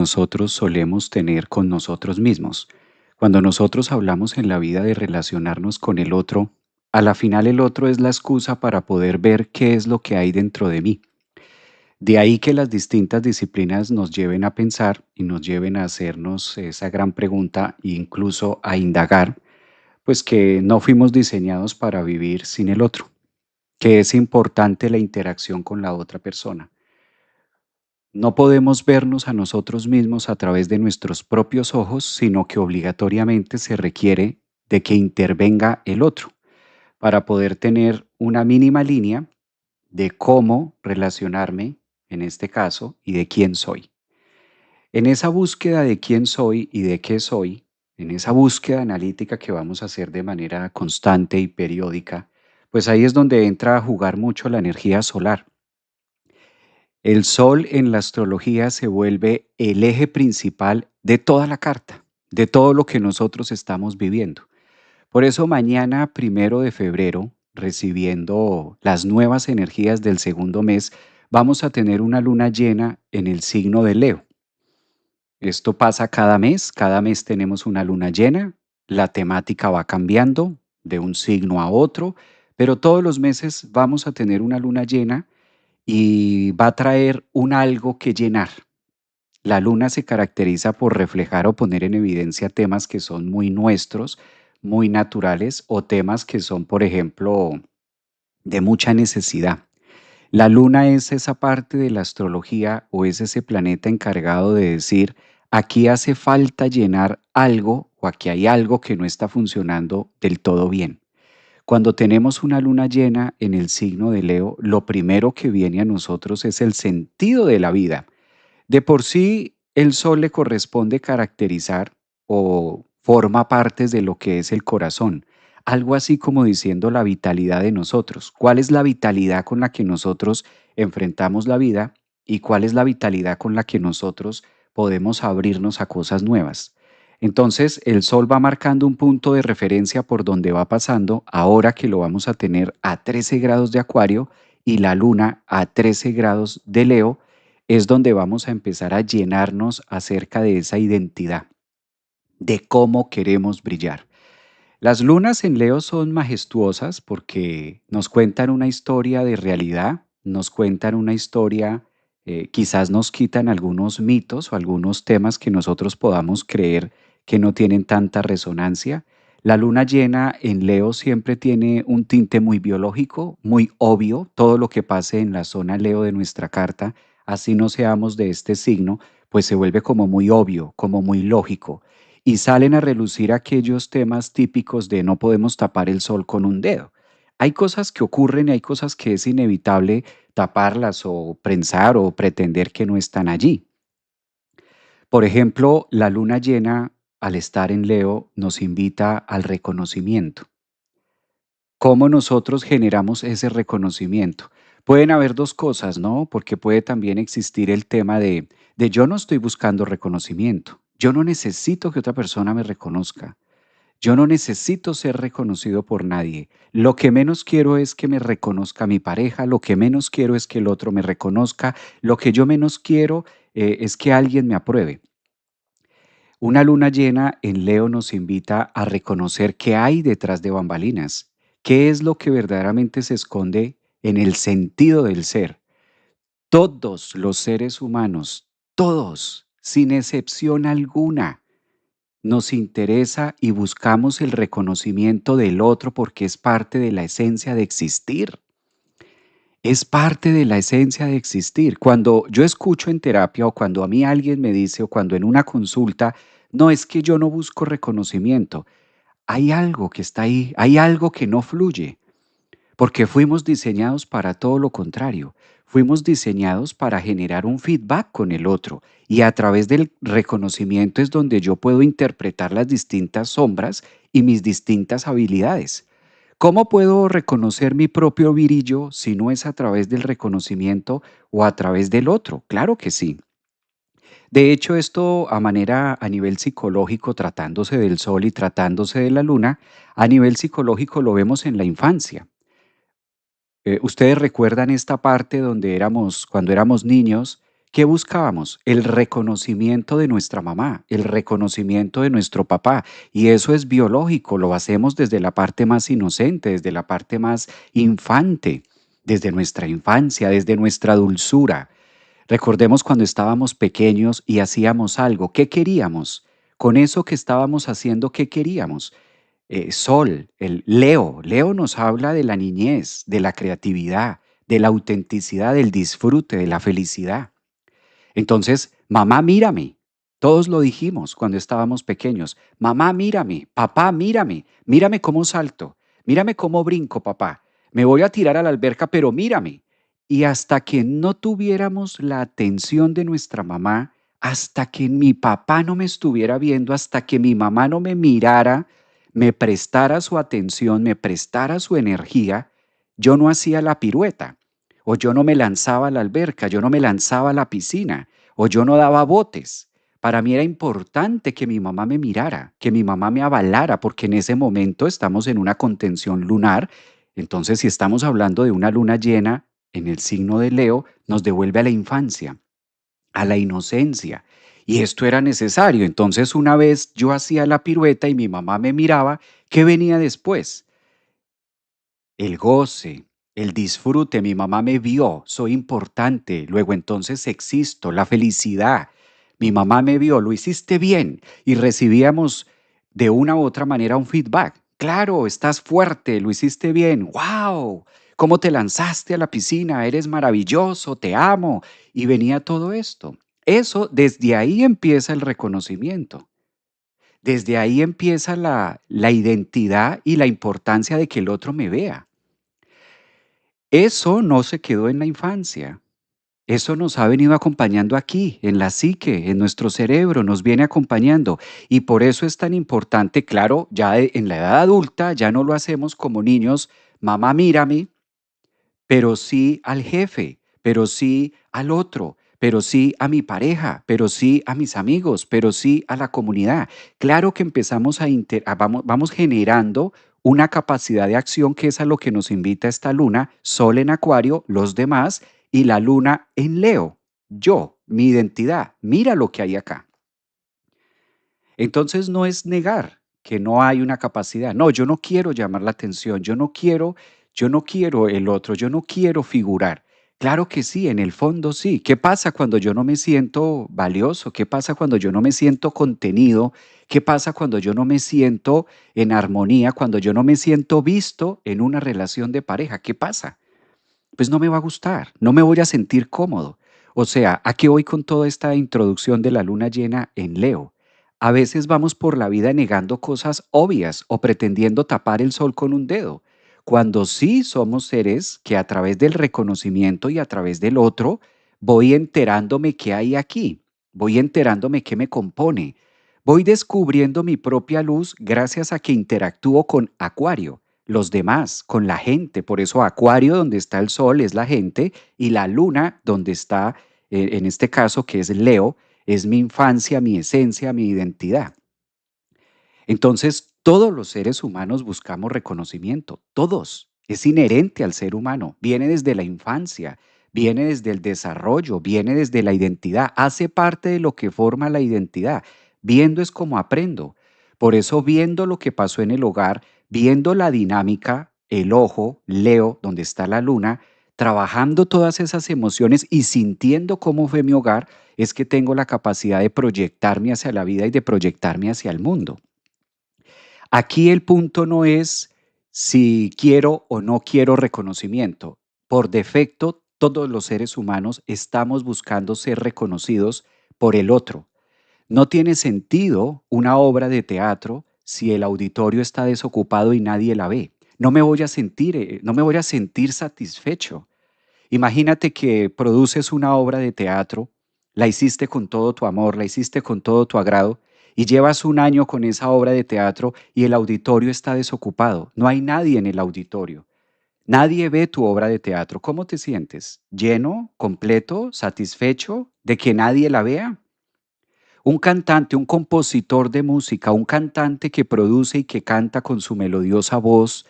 nosotros solemos tener con nosotros mismos. Cuando nosotros hablamos en la vida de relacionarnos con el otro, a la final el otro es la excusa para poder ver qué es lo que hay dentro de mí. De ahí que las distintas disciplinas nos lleven a pensar y nos lleven a hacernos esa gran pregunta e incluso a indagar, pues que no fuimos diseñados para vivir sin el otro, que es importante la interacción con la otra persona. No podemos vernos a nosotros mismos a través de nuestros propios ojos, sino que obligatoriamente se requiere de que intervenga el otro para poder tener una mínima línea de cómo relacionarme, en este caso, y de quién soy. En esa búsqueda de quién soy y de qué soy, en esa búsqueda analítica que vamos a hacer de manera constante y periódica, pues ahí es donde entra a jugar mucho la energía solar. El sol en la astrología se vuelve el eje principal de toda la carta, de todo lo que nosotros estamos viviendo. Por eso mañana, 1 de febrero, recibiendo las nuevas energías del segundo mes, vamos a tener una luna llena en el signo de Leo. Esto pasa cada mes tenemos una luna llena, la temática va cambiando de un signo a otro, pero todos los meses vamos a tener una luna llena y va a traer un algo que llenar. La luna se caracteriza por reflejar o poner en evidencia temas que son muy nuestros, muy naturales o temas que son, por ejemplo, de mucha necesidad. La luna es esa parte de la astrología o es ese planeta encargado de decir, aquí hace falta llenar algo o aquí hay algo que no está funcionando del todo bien. Cuando tenemos una luna llena en el signo de Leo, lo primero que viene a nosotros es el sentido de la vida. De por sí, el sol le corresponde caracterizar o forma partes de lo que es el corazón, algo así como diciendo la vitalidad de nosotros. ¿Cuál es la vitalidad con la que nosotros enfrentamos la vida y cuál es la vitalidad con la que nosotros podemos abrirnos a cosas nuevas? Entonces, el sol va marcando un punto de referencia por donde va pasando, ahora que lo vamos a tener a 13 grados de Acuario y la luna a 13 grados de Leo, es donde vamos a empezar a llenarnos acerca de esa identidad, de cómo queremos brillar. Las lunas en Leo son majestuosas porque nos cuentan una historia de realidad, nos cuentan una historia, quizás nos quitan algunos mitos o algunos temas que nosotros podamos creer que no tienen tanta resonancia. La luna llena en Leo siempre tiene un tinte muy biológico, muy obvio. Todo lo que pase en la zona Leo de nuestra carta, así no seamos de este signo, pues se vuelve como muy obvio, como muy lógico y salen a relucir aquellos temas típicos de no podemos tapar el sol con un dedo. Hay cosas que ocurren y hay cosas que es inevitable taparlas o pensar o pretender que no están allí. Por ejemplo, la luna llena, al estar en Leo, nos invita al reconocimiento. ¿Cómo nosotros generamos ese reconocimiento? Pueden haber dos cosas, ¿no? Porque puede también existir el tema de yo no estoy buscando reconocimiento. Yo no necesito que otra persona me reconozca. Yo no necesito ser reconocido por nadie. Lo que menos quiero es que me reconozca mi pareja, lo que menos quiero es que el otro me reconozca, lo que yo menos quiero es que alguien me apruebe. Una luna llena en Leo nos invita a reconocer qué hay detrás de bambalinas, qué es lo que verdaderamente se esconde en el sentido del ser. Todos los seres humanos, todos, sin excepción alguna, nos interesa y buscamos el reconocimiento del otro porque es parte de la esencia de existir. Es parte de la esencia de existir. Cuando yo escucho en terapia o cuando a mí alguien me dice o cuando en una consulta, no es que yo no busco reconocimiento, hay algo que está ahí, hay algo que no fluye. Porque fuimos diseñados para todo lo contrario. Fuimos diseñados para generar un feedback con el otro y a través del reconocimiento es donde yo puedo interpretar las distintas sombras y mis distintas habilidades. ¿Cómo puedo reconocer mi propio virillo si no es a través del reconocimiento o a través del otro? Claro que sí. De hecho, esto a nivel psicológico, tratándose del sol y tratándose de la luna, a nivel psicológico lo vemos en la infancia. ¿Ustedes recuerdan esta parte donde cuando éramos niños, ¿Qué buscábamos? El reconocimiento de nuestra mamá, el reconocimiento de nuestro papá. Y eso es biológico, lo hacemos desde la parte más inocente, desde la parte más infante, desde nuestra infancia, desde nuestra dulzura. Recordemos cuando estábamos pequeños y hacíamos algo, ¿qué queríamos? Con eso que estábamos haciendo, ¿qué queríamos? Sol, el Leo. Leo nos habla de la niñez, de la creatividad, de la autenticidad, del disfrute, de la felicidad. Entonces, mamá, mírame. Todos lo dijimos cuando estábamos pequeños. Mamá, mírame. Papá, mírame. Mírame cómo salto. Mírame cómo brinco, papá. Me voy a tirar a la alberca, pero mírame. Y hasta que no tuviéramos la atención de nuestra mamá, hasta que mi papá no me estuviera viendo, hasta que mi mamá no me mirara, me prestara su atención, me prestara su energía, yo no hacía la pirueta, o yo no me lanzaba a la alberca, yo no me lanzaba a la piscina, o yo no daba botes. Para mí era importante que mi mamá me mirara, que mi mamá me avalara, porque en ese momento estamos en una contención lunar. Entonces, si estamos hablando de una luna llena en el signo de Leo, nos devuelve a la infancia, a la inocencia. Y esto era necesario. Entonces, una vez yo hacía la pirueta y mi mamá me miraba, ¿qué venía después? El goce, el disfrute, mi mamá me vio, soy importante, luego entonces existo, la felicidad. Mi mamá me vio, lo hiciste bien y recibíamos de una u otra manera un feedback. Claro, estás fuerte, lo hiciste bien. ¡Wow! ¿Cómo te lanzaste a la piscina? Eres maravilloso, te amo. Y venía todo esto. Eso, desde ahí empieza el reconocimiento. Desde ahí empieza la identidad y la importancia de que el otro me vea. Eso no se quedó en la infancia. Eso nos ha venido acompañando aquí, en la psique, en nuestro cerebro, nos viene acompañando. Y por eso es tan importante, claro, ya en la edad adulta ya no lo hacemos como niños, mamá mírame, pero sí al jefe, pero sí al otro, pero sí a mi pareja, pero sí a mis amigos, pero sí a la comunidad. Claro que empezamos vamos generando una capacidad de acción que es a lo que nos invita esta luna, Sol en Acuario, los demás, y la luna en Leo, yo, mi identidad. Mira lo que hay acá. Entonces no es negar que no hay una capacidad. No, yo no quiero llamar la atención, yo no quiero el otro, yo no quiero figurar. Claro que sí, en el fondo sí. ¿Qué pasa cuando yo no me siento valioso? ¿Qué pasa cuando yo no me siento contenido? ¿Qué pasa cuando yo no me siento en armonía? Cuando yo no me siento visto en una relación de pareja. ¿Qué pasa? Pues no me va a gustar, no me voy a sentir cómodo. O sea, ¿a qué voy con toda esta introducción de la luna llena en Leo? A veces vamos por la vida negando cosas obvias o pretendiendo tapar el sol con un dedo, cuando sí somos seres que a través del reconocimiento y a través del otro voy enterándome qué hay aquí, voy enterándome qué me compone, voy descubriendo mi propia luz gracias a que interactúo con Acuario, los demás, con la gente. Por eso Acuario, donde está el sol, es la gente, y la luna, donde está, en este caso, que es Leo, es mi infancia, mi esencia, mi identidad. Entonces, todos los seres humanos buscamos reconocimiento, todos. Es inherente al ser humano, viene desde la infancia, viene desde el desarrollo, viene desde la identidad, hace parte de lo que forma la identidad. Viendo es como aprendo. Por eso, viendo lo que pasó en el hogar, viendo la dinámica, el ojo, Leo, donde está la luna, trabajando todas esas emociones y sintiendo cómo fue mi hogar, es que tengo la capacidad de proyectarme hacia la vida y de proyectarme hacia el mundo. Aquí el punto no es si quiero o no quiero reconocimiento. Por defecto, todos los seres humanos estamos buscando ser reconocidos por el otro. No tiene sentido una obra de teatro si el auditorio está desocupado y nadie la ve. No me voy a sentir satisfecho. Imagínate que produces una obra de teatro, la hiciste con todo tu amor, la hiciste con todo tu agrado, y llevas un año con esa obra de teatro y el auditorio está desocupado. No hay nadie en el auditorio. Nadie ve tu obra de teatro. ¿Cómo te sientes? ¿Lleno, completo, satisfecho de que nadie la vea? Un cantante, un compositor de música, un cantante que produce y que canta con su melodiosa voz,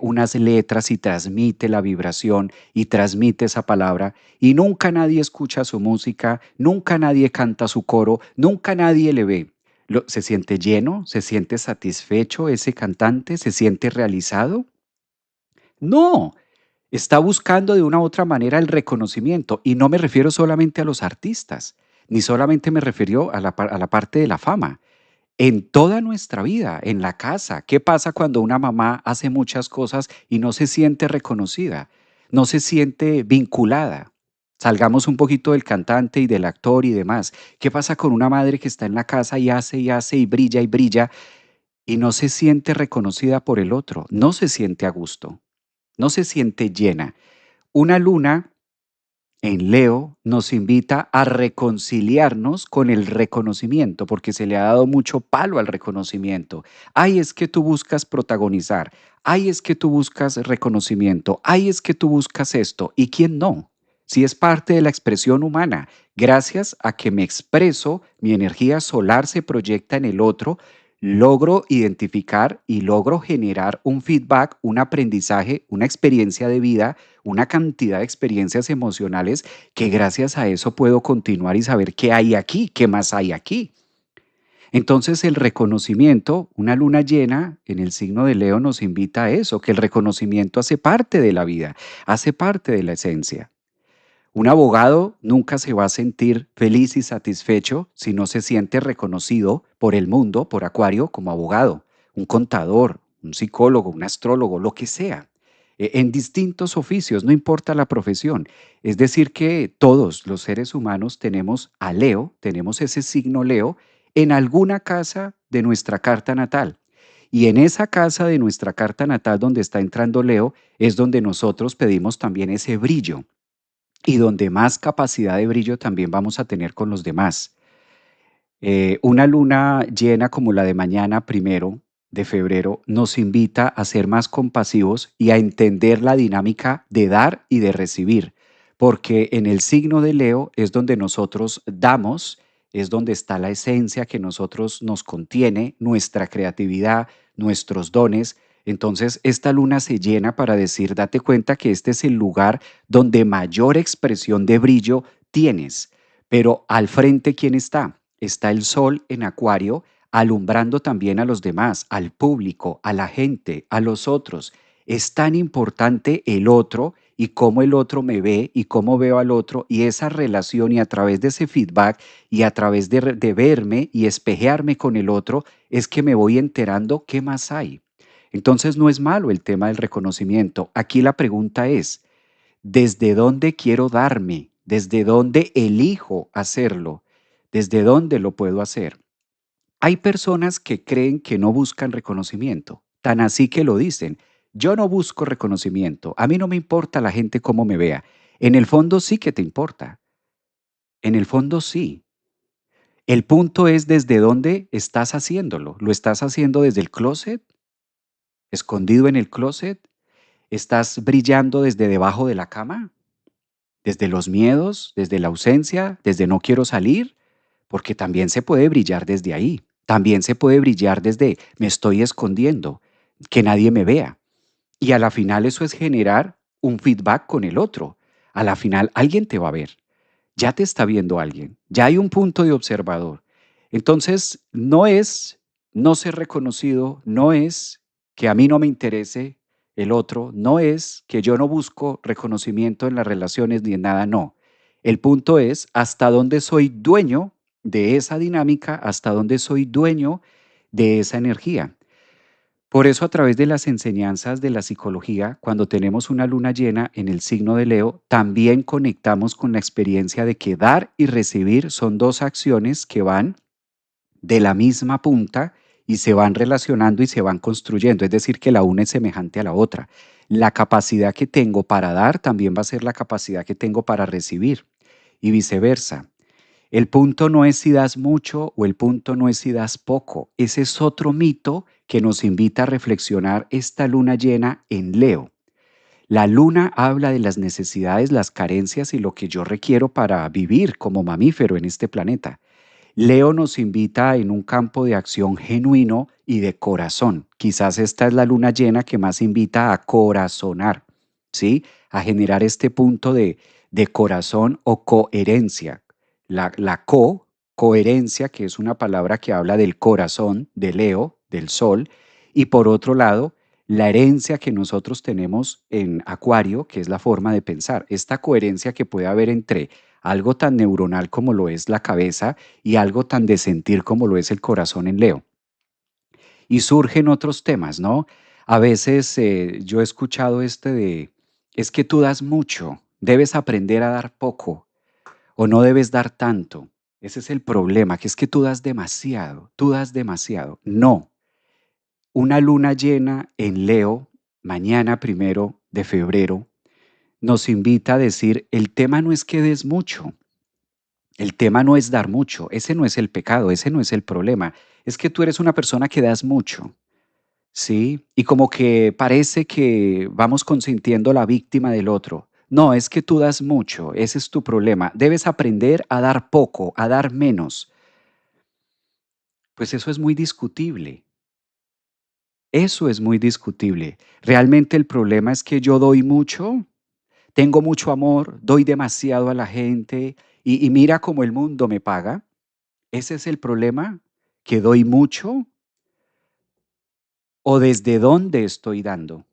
unas letras y transmite la vibración y transmite esa palabra y nunca nadie escucha su música, nunca nadie canta su coro, nunca nadie le ve. ¿Se siente lleno? ¿Se siente satisfecho ese cantante? ¿Se siente realizado? No, está buscando de una u otra manera el reconocimiento y no me refiero solamente a los artistas, ni solamente me refiero a a la parte de la fama. En toda nuestra vida, en la casa, ¿qué pasa cuando una mamá hace muchas cosas y no se siente reconocida? No se siente vinculada. Salgamos un poquito del cantante y del actor y demás. ¿Qué pasa con una madre que está en la casa y hace y brilla y no se siente reconocida por el otro? No se siente a gusto, no se siente llena. Una luna en Leo nos invita a reconciliarnos con el reconocimiento, porque se le ha dado mucho palo al reconocimiento. Ay, es que tú buscas protagonizar. Ay, es que tú buscas reconocimiento. Ay, es que tú buscas esto. ¿Y quién no? Si es parte de la expresión humana, gracias a que me expreso, mi energía solar se proyecta en el otro, logro identificar y logro generar un feedback, un aprendizaje, una experiencia de vida, una cantidad de experiencias emocionales que gracias a eso puedo continuar y saber qué hay aquí, qué más hay aquí. Entonces el reconocimiento, una luna llena en el signo de Leo nos invita a eso, que el reconocimiento hace parte de la vida, hace parte de la esencia. Un abogado nunca se va a sentir feliz y satisfecho si no se siente reconocido por el mundo, por Acuario, como abogado, un contador, un psicólogo, un astrólogo, lo que sea, en distintos oficios, no importa la profesión. Es decir, que todos los seres humanos tenemos a Leo, tenemos ese signo Leo en alguna casa de nuestra carta natal. Y en esa casa de nuestra carta natal donde está entrando Leo es donde nosotros pedimos también ese brillo y donde más capacidad de brillo también vamos a tener con los demás. Una luna llena como la de mañana, 1 de febrero, nos invita a ser más compasivos y a entender la dinámica de dar y de recibir, porque en el signo de Leo es donde nosotros damos, es donde está la esencia que nosotros nos contiene, nuestra creatividad, nuestros dones. Entonces, esta luna se llena para decir, date cuenta que este es el lugar donde mayor expresión de brillo tienes. Pero al frente, ¿quién está? Está el sol en Acuario, alumbrando también a los demás, al público, a la gente, a los otros. Es tan importante el otro y cómo el otro me ve y cómo veo al otro y esa relación y a través de ese feedback y a través de verme y espejearme con el otro es que me voy enterando qué más hay. Entonces no es malo el tema del reconocimiento. Aquí la pregunta es, ¿desde dónde quiero darme? ¿Desde dónde elijo hacerlo? ¿Desde dónde lo puedo hacer? Hay personas que creen que no buscan reconocimiento, tan así que lo dicen. Yo no busco reconocimiento, a mí no me importa la gente cómo me vea. En el fondo sí que te importa, en el fondo sí. El punto es desde dónde estás haciéndolo. ¿Lo estás haciendo desde el closet? ¿Escondido en el closet? ¿Estás brillando desde debajo de la cama? ¿Desde los miedos? ¿Desde la ausencia? ¿Desde no quiero salir? Porque también se puede brillar desde ahí. También se puede brillar desde me estoy escondiendo, que nadie me vea. Y a la final eso es generar un feedback con el otro. A la final alguien te va a ver. Ya te está viendo alguien. Ya hay un punto de observador. Entonces, no es no ser reconocido, no es que a mí no me interese el otro, no es que yo no busco reconocimiento en las relaciones ni en nada, no. El punto es hasta dónde soy dueño de esa dinámica, hasta dónde soy dueño de esa energía. Por eso a través de las enseñanzas de la psicología, cuando tenemos una luna llena en el signo de Leo, también conectamos con la experiencia de que dar y recibir son dos acciones que van de la misma punta y se van relacionando y se van construyendo, es decir, que la una es semejante a la otra. La capacidad que tengo para dar también va a ser la capacidad que tengo para recibir y viceversa. El punto no es si das mucho o el punto no es si das poco. Ese es otro mito que nos invita a reflexionar esta luna llena en Leo. La luna habla de las necesidades, las carencias y lo que yo requiero para vivir como mamífero en este planeta. Leo nos invita en un campo de acción genuino y de corazón. Quizás esta es la luna llena que más invita a corazonar, ¿sí? A generar este punto de corazón o coherencia. Coherencia, que es una palabra que habla del corazón, de Leo, del sol, y por otro lado, la herencia que nosotros tenemos en Acuario, que es la forma de pensar, esta coherencia que puede haber entre algo tan neuronal como lo es la cabeza y algo tan de sentir como lo es el corazón en Leo. Y surgen otros temas, ¿no? A veces yo he escuchado es que tú das mucho, debes aprender a dar poco o no debes dar tanto. Ese es el problema, que es que tú das demasiado. No, una luna llena en Leo, mañana 1 de febrero, nos invita a decir, el tema no es que des mucho, el tema no es dar mucho, ese no es el pecado, ese no es el problema. Es que tú eres una persona que das mucho, ¿sí? Y como que parece que vamos consintiendo la víctima del otro. No, es que tú das mucho, ese es tu problema. Debes aprender a dar poco, a dar menos. Pues eso es muy discutible. Eso es muy discutible. Realmente el problema es que yo doy mucho, tengo mucho amor, doy demasiado a la gente y mira cómo el mundo me paga. ¿Ese es el problema? ¿Que doy mucho o desde dónde estoy dando?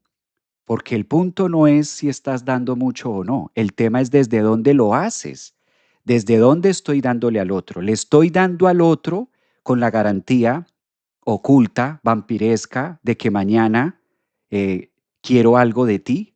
Porque el punto no es si estás dando mucho o no, el tema es desde dónde lo haces, desde dónde estoy dándole al otro. Le estoy dando al otro con la garantía oculta, vampiresca, de que mañana quiero algo de ti.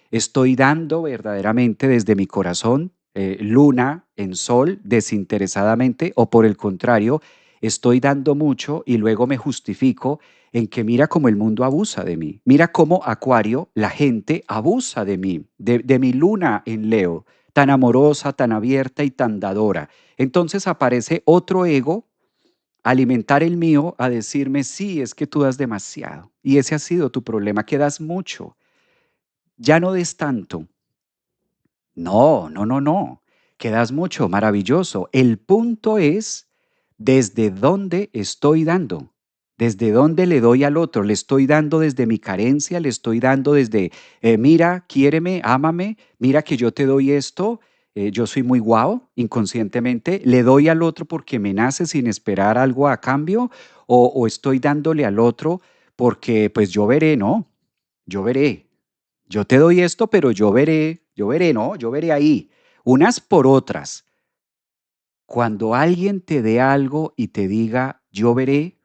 Estoy dando verdaderamente desde mi corazón, luna en sol, desinteresadamente, o por el contrario, estoy dando mucho y luego me justifico en que mira cómo el mundo abusa de mí. Mira cómo Acuario, la gente abusa de mí, de mi luna en Leo, tan amorosa, tan abierta y tan dadora. Entonces aparece otro ego a alimentar el mío, a decirme, sí, es que tú das demasiado. Y ese ha sido tu problema, que das mucho. Ya no des tanto. No, no, no, no. Quedas mucho, maravilloso. El punto es desde dónde estoy dando, desde dónde le doy al otro. Le estoy dando desde mi carencia, le estoy dando desde, mira, quiéreme, ámame, mira que yo te doy esto, yo soy muy guau, inconscientemente. Le doy al otro porque me nace sin esperar algo a cambio, o estoy dándole al otro porque pues yo veré, ¿no? Yo veré. Yo te doy esto, pero yo veré, ¿no? Yo veré ahí. Unas por otras. Cuando alguien te dé algo y te diga, yo veré,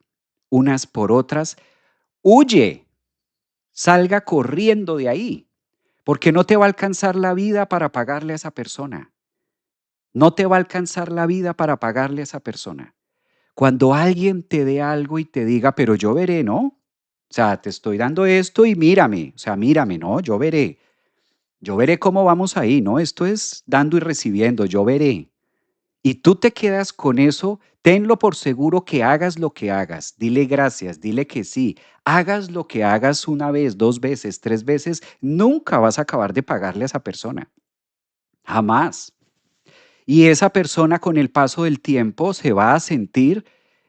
unas por otras, huye, salga corriendo de ahí, porque no te va a alcanzar la vida para pagarle a esa persona. No te va a alcanzar la vida para pagarle a esa persona. Cuando alguien te dé algo y te diga, pero yo veré, ¿no? O sea, te estoy dando esto y mírame, o sea, mírame, ¿no? Yo veré. Yo veré cómo vamos ahí, ¿no? Esto es dando y recibiendo, yo veré. Y tú te quedas con eso, tenlo por seguro que hagas lo que hagas, dile gracias, dile que sí, hagas lo que hagas una vez, dos veces, tres veces, nunca vas a acabar de pagarle a esa persona, jamás. Y esa persona con el paso del tiempo se va a sentir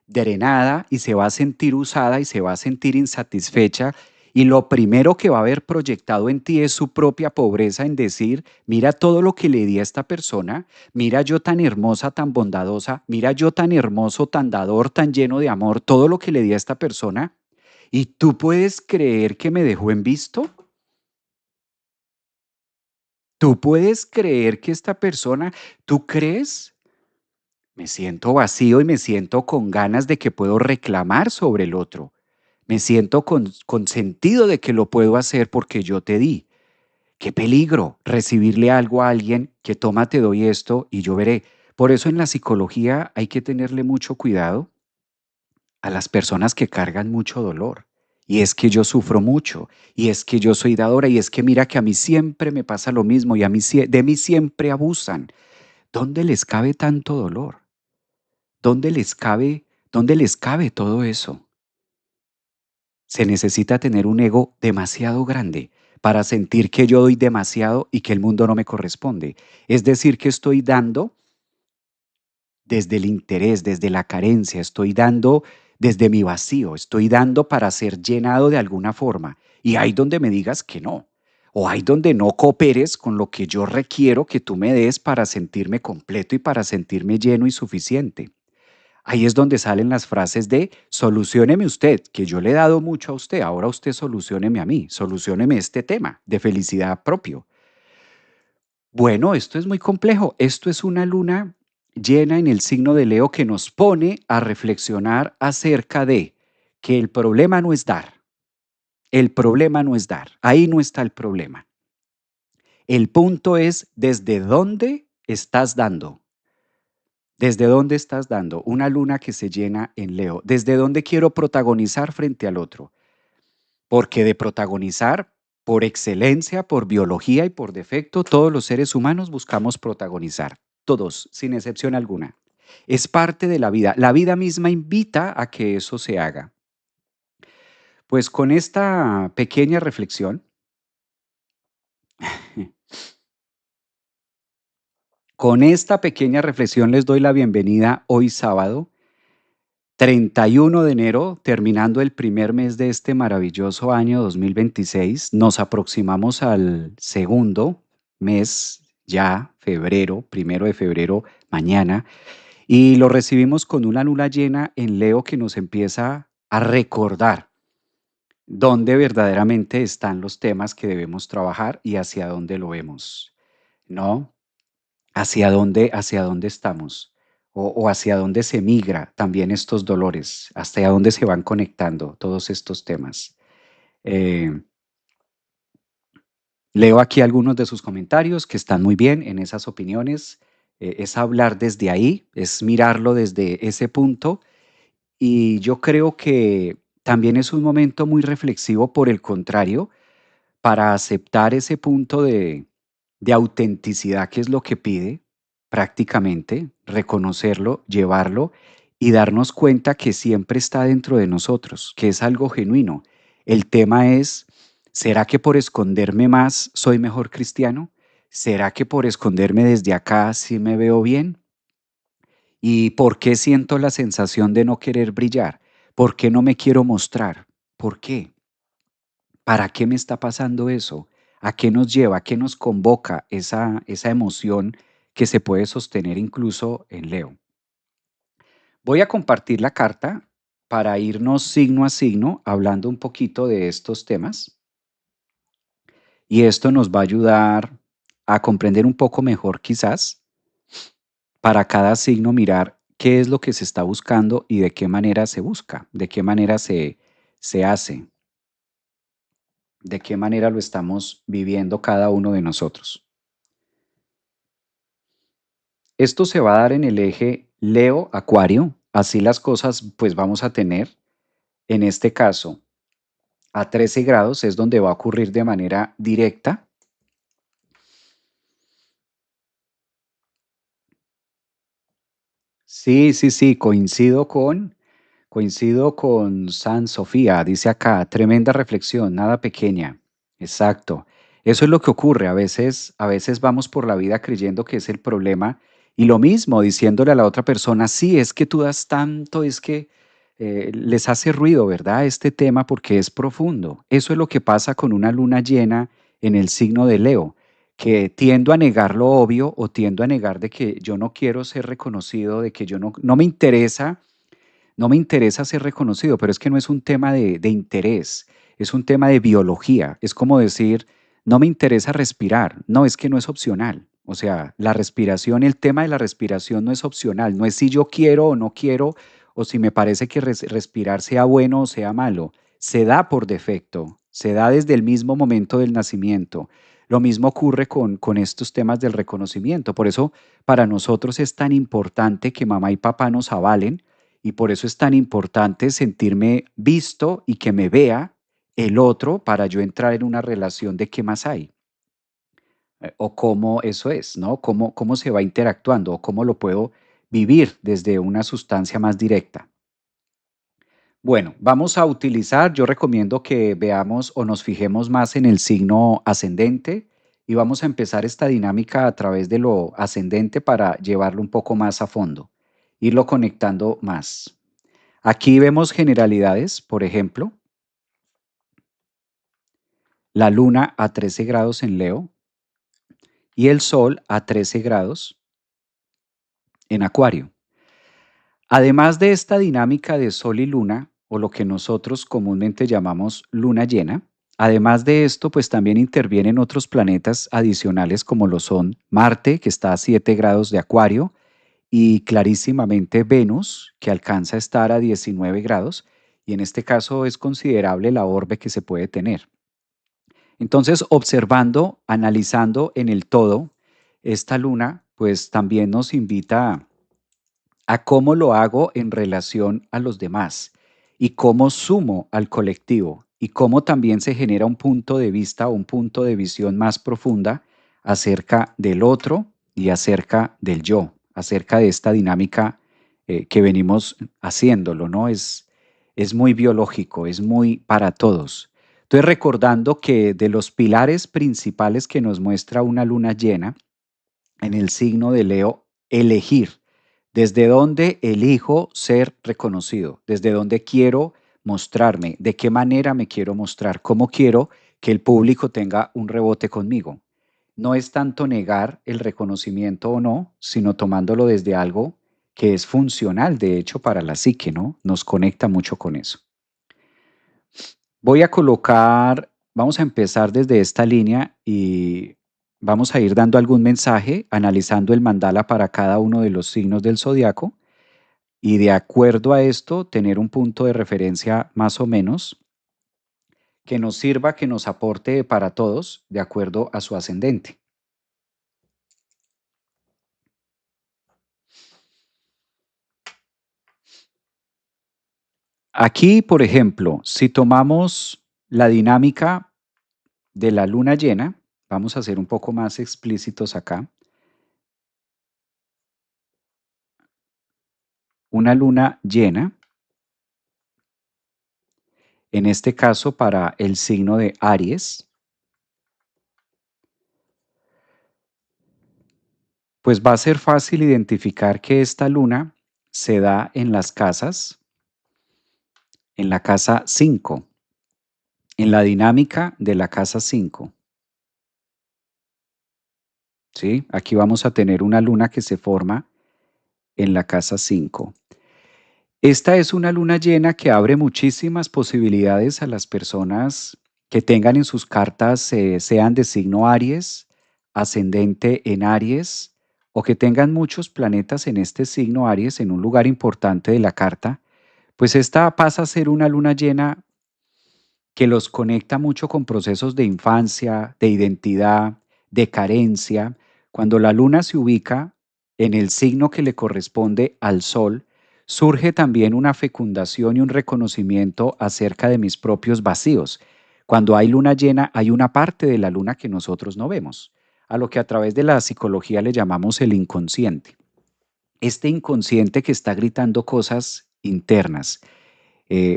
drenada y se va a sentir usada y se va a sentir insatisfecha. Y lo primero que va a haber proyectado en ti es su propia pobreza en decir, mira todo lo que le di a esta persona, mira yo tan hermosa, tan bondadosa, mira yo tan hermoso, tan dador, tan lleno de amor, todo lo que le di a esta persona. ¿Y tú puedes creer que me dejó en visto? ¿Tú puedes creer que esta persona, tú crees? Me siento vacío y me siento con ganas de que puedo reclamar sobre el otro. Me siento con sentido de que lo puedo hacer porque yo te di. Qué peligro recibirle algo a alguien que toma, te doy esto y yo veré. Por eso en la psicología hay que tenerle mucho cuidado a las personas que cargan mucho dolor. Y es que yo sufro mucho, y es que yo soy dadora, y es que mira que a mí siempre me pasa lo mismo, y a mí de mí siempre abusan. ¿Dónde les cabe tanto dolor? ¿Dónde les cabe todo eso? Se necesita tener un ego demasiado grande para sentir que yo doy demasiado y que el mundo no me corresponde. Es decir, que estoy dando desde el interés, desde la carencia, estoy dando desde mi vacío, estoy dando para ser llenado de alguna forma. Y hay donde me digas que no, o hay donde no cooperes con lo que yo requiero que tú me des para sentirme completo y para sentirme lleno y suficiente. Ahí es donde salen las frases de solucióneme usted, que yo le he dado mucho a usted, ahora usted solucióneme a mí, solucióneme este tema de felicidad propio. Bueno, esto es muy complejo. Esto es una luna llena en el signo de Leo que nos pone a reflexionar acerca de que el problema no es dar, el problema no es dar, ahí no está el problema. El punto es desde dónde estás dando. ¿Desde dónde estás dando? Una luna que se llena en Leo. ¿Desde dónde quiero protagonizar frente al otro? Porque de protagonizar, por excelencia, por biología y por defecto, todos los seres humanos buscamos protagonizar. Todos, sin excepción alguna. Es parte de la vida. La vida misma invita a que eso se haga. Pues con esta pequeña reflexión, con esta pequeña reflexión les doy la bienvenida hoy sábado 31 de enero, terminando el primer mes de este maravilloso año 2026, nos aproximamos al segundo mes, ya febrero, 1 de febrero, mañana, y lo recibimos con una luna llena en Leo que nos empieza a recordar dónde verdaderamente están los temas que debemos trabajar y hacia dónde lo vemos, ¿no? Hacia dónde estamos o hacia dónde se migra también estos dolores, hasta dónde se van conectando todos estos temas. Eh, Leo aquí algunos de sus comentarios que están muy bien en esas opiniones. Es hablar desde ahí, es mirarlo desde ese punto y yo creo que también es un momento muy reflexivo por el contrario, para aceptar ese punto de autenticidad que es lo que pide prácticamente, reconocerlo, llevarlo y darnos cuenta que siempre está dentro de nosotros, que es algo genuino. El tema es, ¿será que por esconderme más soy mejor cristiano? ¿Será que por esconderme desde acá sí me veo bien? ¿Y por qué siento la sensación de no querer brillar? ¿Por qué no me quiero mostrar? ¿Por qué? ¿Para qué me está pasando eso? ¿A qué nos lleva? ¿A qué nos convoca esa emoción que se puede sostener incluso en Leo? Voy a compartir la carta para irnos signo a signo hablando un poquito de estos temas y esto nos va a ayudar a comprender un poco mejor quizás para cada signo mirar qué es lo que se está buscando y de qué manera se busca, de qué manera se hace, de qué manera lo estamos viviendo cada uno de nosotros. Esto se va a dar en el eje Leo-Acuario, así las cosas pues vamos a tener, en este caso, a 13 grados es donde va a ocurrir de manera directa. Sí, sí, sí, coincido con San Sofía, dice acá, tremenda reflexión, nada pequeña. Exacto. Eso es lo que ocurre. A veces vamos por la vida creyendo que es el problema y lo mismo diciéndole a la otra persona, sí, es que tú das tanto, es que les hace ruido, ¿verdad? Este tema porque es profundo. Eso es lo que pasa con una luna llena en el signo de Leo, que tiendo a negar lo obvio o tiendo a negar de que yo no quiero ser reconocido, de que yo no me interesa, no me interesa ser reconocido, pero es que no es un tema de interés, es un tema de biología. Es como decir, no me interesa respirar. No, es que no es opcional. O sea, la respiración, el tema de la respiración no es opcional, no es si yo quiero o no quiero, o si me parece que respirar sea bueno o sea malo. Se da por defecto, se da desde el mismo momento del nacimiento. Lo mismo ocurre con estos temas del reconocimiento. Por eso, para nosotros es tan importante que mamá y papá nos avalen y por eso es tan importante sentirme visto y que me vea el otro para yo entrar en una relación de qué más hay, o cómo eso es, ¿no? Cómo se va interactuando o cómo lo puedo vivir desde una sustancia más directa. Bueno, vamos a utilizar, yo recomiendo que veamos o nos fijemos más en el signo ascendente y vamos a empezar esta dinámica a través de lo ascendente para llevarlo un poco más a fondo. irlo conectando más. Aquí vemos generalidades, por ejemplo, la luna a 13 grados en Leo y el sol a 13 grados en Acuario. Además de esta dinámica de sol y luna, o lo que nosotros comúnmente llamamos luna llena, además de esto, pues también intervienen otros planetas adicionales como lo son Marte, que está a 7 grados de Acuario, y clarísimamente Venus, que alcanza a estar a 19 grados, y en este caso es considerable la orbe que se puede tener. Entonces, observando, analizando en el todo, esta luna, pues también nos invita a cómo lo hago en relación a los demás y cómo sumo al colectivo y cómo también se genera un punto de vista o un punto de visión más profunda acerca del otro y acerca del yo, acerca de esta dinámica que venimos haciéndolo, ¿no? Es muy biológico, es muy para todos. Estoy recordando que de los pilares principales que nos muestra una luna llena en el signo de Leo, elegir. ¿Desde dónde elijo ser reconocido? ¿Desde dónde quiero mostrarme? ¿De qué manera me quiero mostrar? ¿Cómo quiero que el público tenga un rebote conmigo? No es tanto negar el reconocimiento o no, sino tomándolo desde algo que es funcional, de hecho, para la psique, ¿no? Nos conecta mucho con eso. Voy a colocar, vamos a empezar desde esta línea y vamos a ir dando algún mensaje, analizando el mandala para cada uno de los signos del zodiaco y de acuerdo a esto tener un punto de referencia más o menos que nos sirva, que nos aporte para todos de acuerdo a su ascendente. Aquí, por ejemplo, si tomamos la dinámica de la luna llena, vamos a ser un poco más explícitos acá. Una luna llena, en este caso para el signo de Aries, pues va a ser fácil identificar que esta luna se da en las casas, en la casa 5, en la dinámica de la casa 5. ¿Sí? Aquí vamos a tener una luna que se forma en la casa 5. Esta es una luna llena que abre muchísimas posibilidades a las personas que tengan en sus cartas, sean de signo Aries, ascendente en Aries, o que tengan muchos planetas en este signo Aries en un lugar importante de la carta, pues esta pasa a ser una luna llena que los conecta mucho con procesos de infancia, de identidad, de carencia. Cuando la luna se ubica en el signo que le corresponde al sol, surge también una fecundación y un reconocimiento acerca de mis propios vacíos. Cuando hay luna llena, hay una parte de la luna que nosotros no vemos, a lo que a través de la psicología le llamamos el inconsciente. Este inconsciente que está gritando cosas internas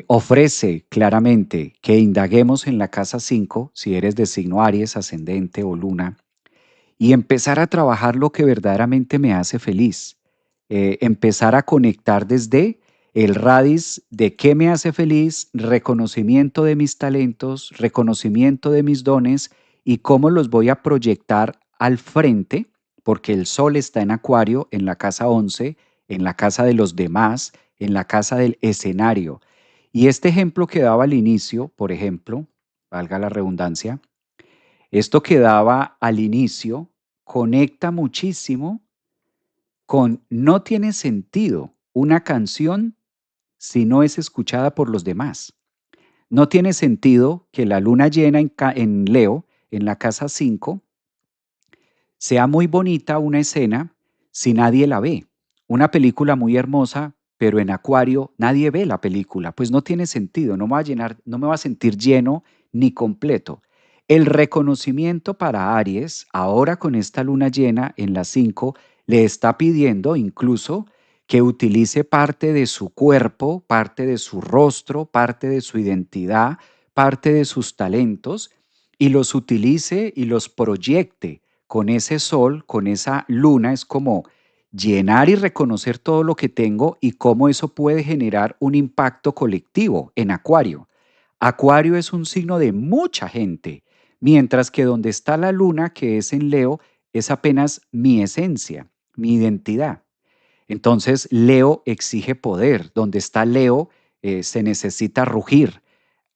ofrece claramente que indaguemos en la casa 5, si eres de signo Aries, ascendente o luna, y empezar a trabajar lo que verdaderamente me hace feliz. Empezar a conectar desde el radis de qué me hace feliz, reconocimiento de mis talentos, reconocimiento de mis dones y cómo los voy a proyectar al frente, porque el sol está en Acuario, en la casa 11, en la casa de los demás, en la casa del escenario. Y este ejemplo que daba al inicio, por ejemplo, valga la redundancia, esto que daba al inicio conecta muchísimo con no tiene sentido una canción si no es escuchada por los demás. No tiene sentido que la luna llena en Leo, en la casa 5, sea muy bonita una escena si nadie la ve. Una película muy hermosa, pero en Acuario nadie ve la película, pues no tiene sentido, no me va a llenar, no me va a sentir lleno ni completo. El reconocimiento para Aries, ahora con esta luna llena en la 5, le está pidiendo incluso que utilice parte de su cuerpo, parte de su rostro, parte de su identidad, parte de sus talentos y los utilice y los proyecte con ese sol, con esa luna. Es como llenar y reconocer todo lo que tengo y cómo eso puede generar un impacto colectivo en Acuario. Acuario es un signo de mucha gente, mientras que donde está la luna, que es en Leo, es apenas mi esencia, mi identidad. Entonces, Leo exige poder. Donde está Leo, se necesita rugir.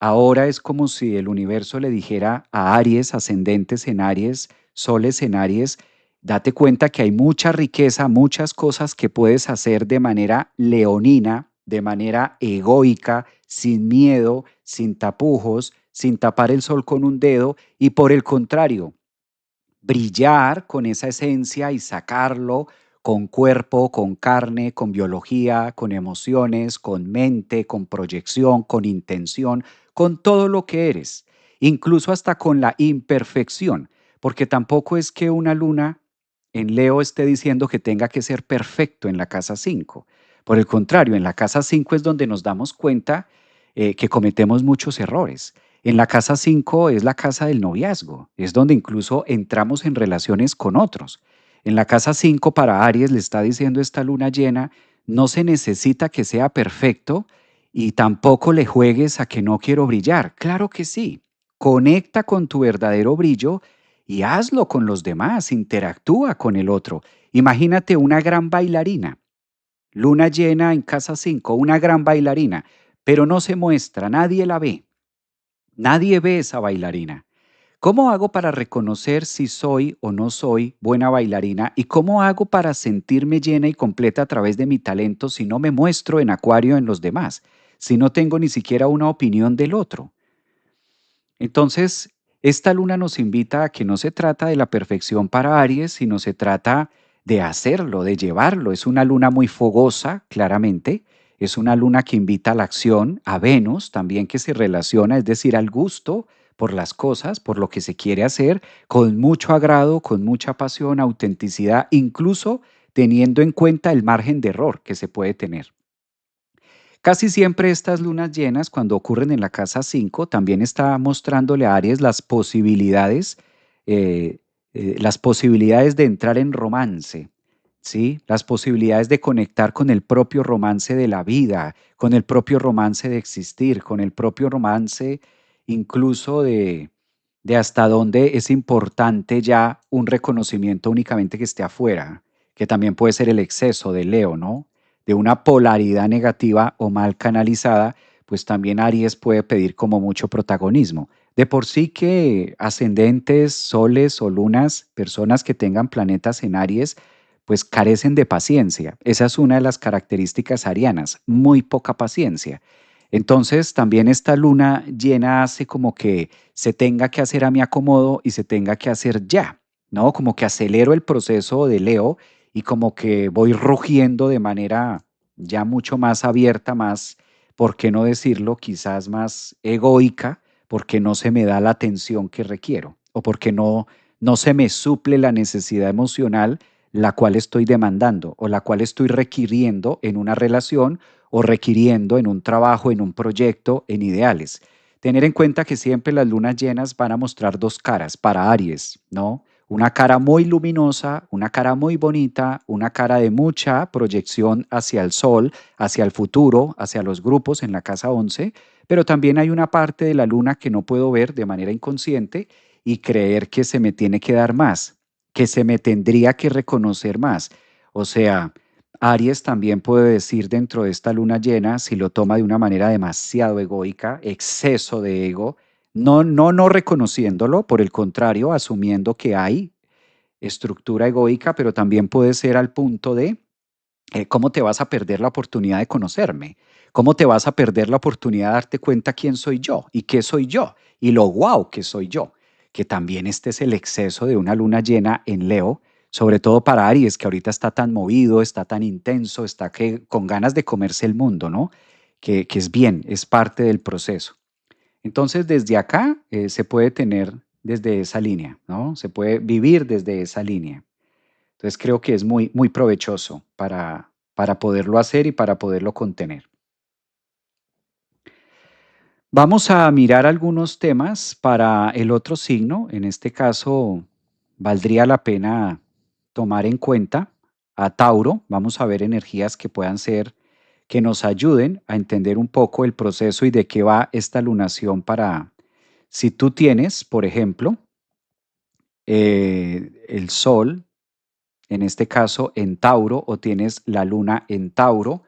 Ahora es como si el universo le dijera a Aries, ascendentes en Aries, soles en Aries, date cuenta que hay mucha riqueza, muchas cosas que puedes hacer de manera leonina, de manera egoica, sin miedo, sin tapujos, sin tapar el sol con un dedo, y por el contrario, brillar con esa esencia y sacarlo con cuerpo, con carne, con biología, con emociones, con mente, con proyección, con intención, con todo lo que eres, incluso hasta con la imperfección, porque tampoco es que una luna en Leo esté diciendo que tenga que ser perfecto en la casa 5. Por el contrario, en la casa 5 es donde nos damos cuenta que cometemos muchos errores. En la casa 5 es la casa del noviazgo, es donde incluso entramos en relaciones con otros. En la casa 5 para Aries le está diciendo esta luna llena, no se necesita que sea perfecto y tampoco le juegues a que no quiero brillar. Claro que sí. Conecta con tu verdadero brillo y hazlo con los demás, interactúa con el otro. Imagínate una gran bailarina, luna llena en casa 5, una gran bailarina, pero no se muestra, nadie la ve. Nadie ve esa bailarina. ¿Cómo hago para reconocer si soy o no soy buena bailarina? ¿Y cómo hago para sentirme llena y completa a través de mi talento si no me muestro en Acuario en los demás? Si no tengo ni siquiera una opinión del otro. Entonces, esta luna nos invita a que no se trata de la perfección para Aries, sino se trata de hacerlo, de llevarlo. Es una luna muy fogosa, claramente. Es una luna que invita a la acción, a Venus también que se relaciona, es decir, al gusto por las cosas, por lo que se quiere hacer, con mucho agrado, con mucha pasión, autenticidad, incluso teniendo en cuenta el margen de error que se puede tener. Casi siempre estas lunas llenas, cuando ocurren en la casa 5, también está mostrándole a Aries eh, las posibilidades de entrar en romance, ¿sí? Las posibilidades de conectar con el propio romance de la vida, con el propio romance de existir, con el propio romance incluso de hasta dónde es importante ya un reconocimiento únicamente que esté afuera, que también puede ser el exceso de Leo, ¿no? De una polaridad negativa o mal canalizada, pues también Aries puede pedir como mucho protagonismo. De por sí que ascendentes, soles o lunas, personas que tengan planetas en Aries, pues carecen de paciencia. Esa es una de las características arianas, muy poca paciencia. Entonces también esta luna llena hace como que se tenga que hacer a mi acomodo y se tenga que hacer ya, ¿no? Como que acelero el proceso de Leo y como que voy rugiendo de manera ya mucho más abierta, más, ¿por qué no decirlo? Quizás más egoica, porque no se me da la atención que requiero o porque no se me suple la necesidad emocional la cual estoy demandando o la cual estoy requiriendo en una relación o requiriendo en un trabajo, en un proyecto, en ideales. Tener en cuenta que siempre las lunas llenas van a mostrar dos caras para Aries, ¿no? Una cara muy luminosa, una cara muy bonita, una cara de mucha proyección hacia el sol, hacia el futuro, hacia los grupos en la casa 11, pero también hay una parte de la luna que no puedo ver de manera inconsciente y creer que se me tiene que dar más, que se me tendría que reconocer más. O sea, Aries también puede decir dentro de esta luna llena, si lo toma de una manera demasiado egoica, exceso de ego, no reconociéndolo, por el contrario, asumiendo que hay estructura egoica, pero también puede ser al punto de cómo te vas a perder la oportunidad de conocerme, cómo te vas a perder la oportunidad de darte cuenta quién soy yo y qué soy yo y lo guau que soy yo, que también este es el exceso de una luna llena en Leo, sobre todo para Aries, que ahorita está tan movido, está tan intenso, está que, con ganas de comerse el mundo, ¿no? Que es bien, es parte del proceso. Entonces, desde acá se puede tener desde esa línea, ¿no? Se puede vivir desde esa línea. Entonces, creo que es muy, muy provechoso para poderlo hacer y para poderlo contener. Vamos a mirar algunos temas para el otro signo. En este caso, valdría la pena tomar en cuenta a Tauro, vamos a ver energías que puedan ser, que nos ayuden a entender un poco el proceso y de qué va esta lunación para, si tú tienes, por ejemplo, el Sol, en este caso en Tauro, o tienes la Luna en Tauro,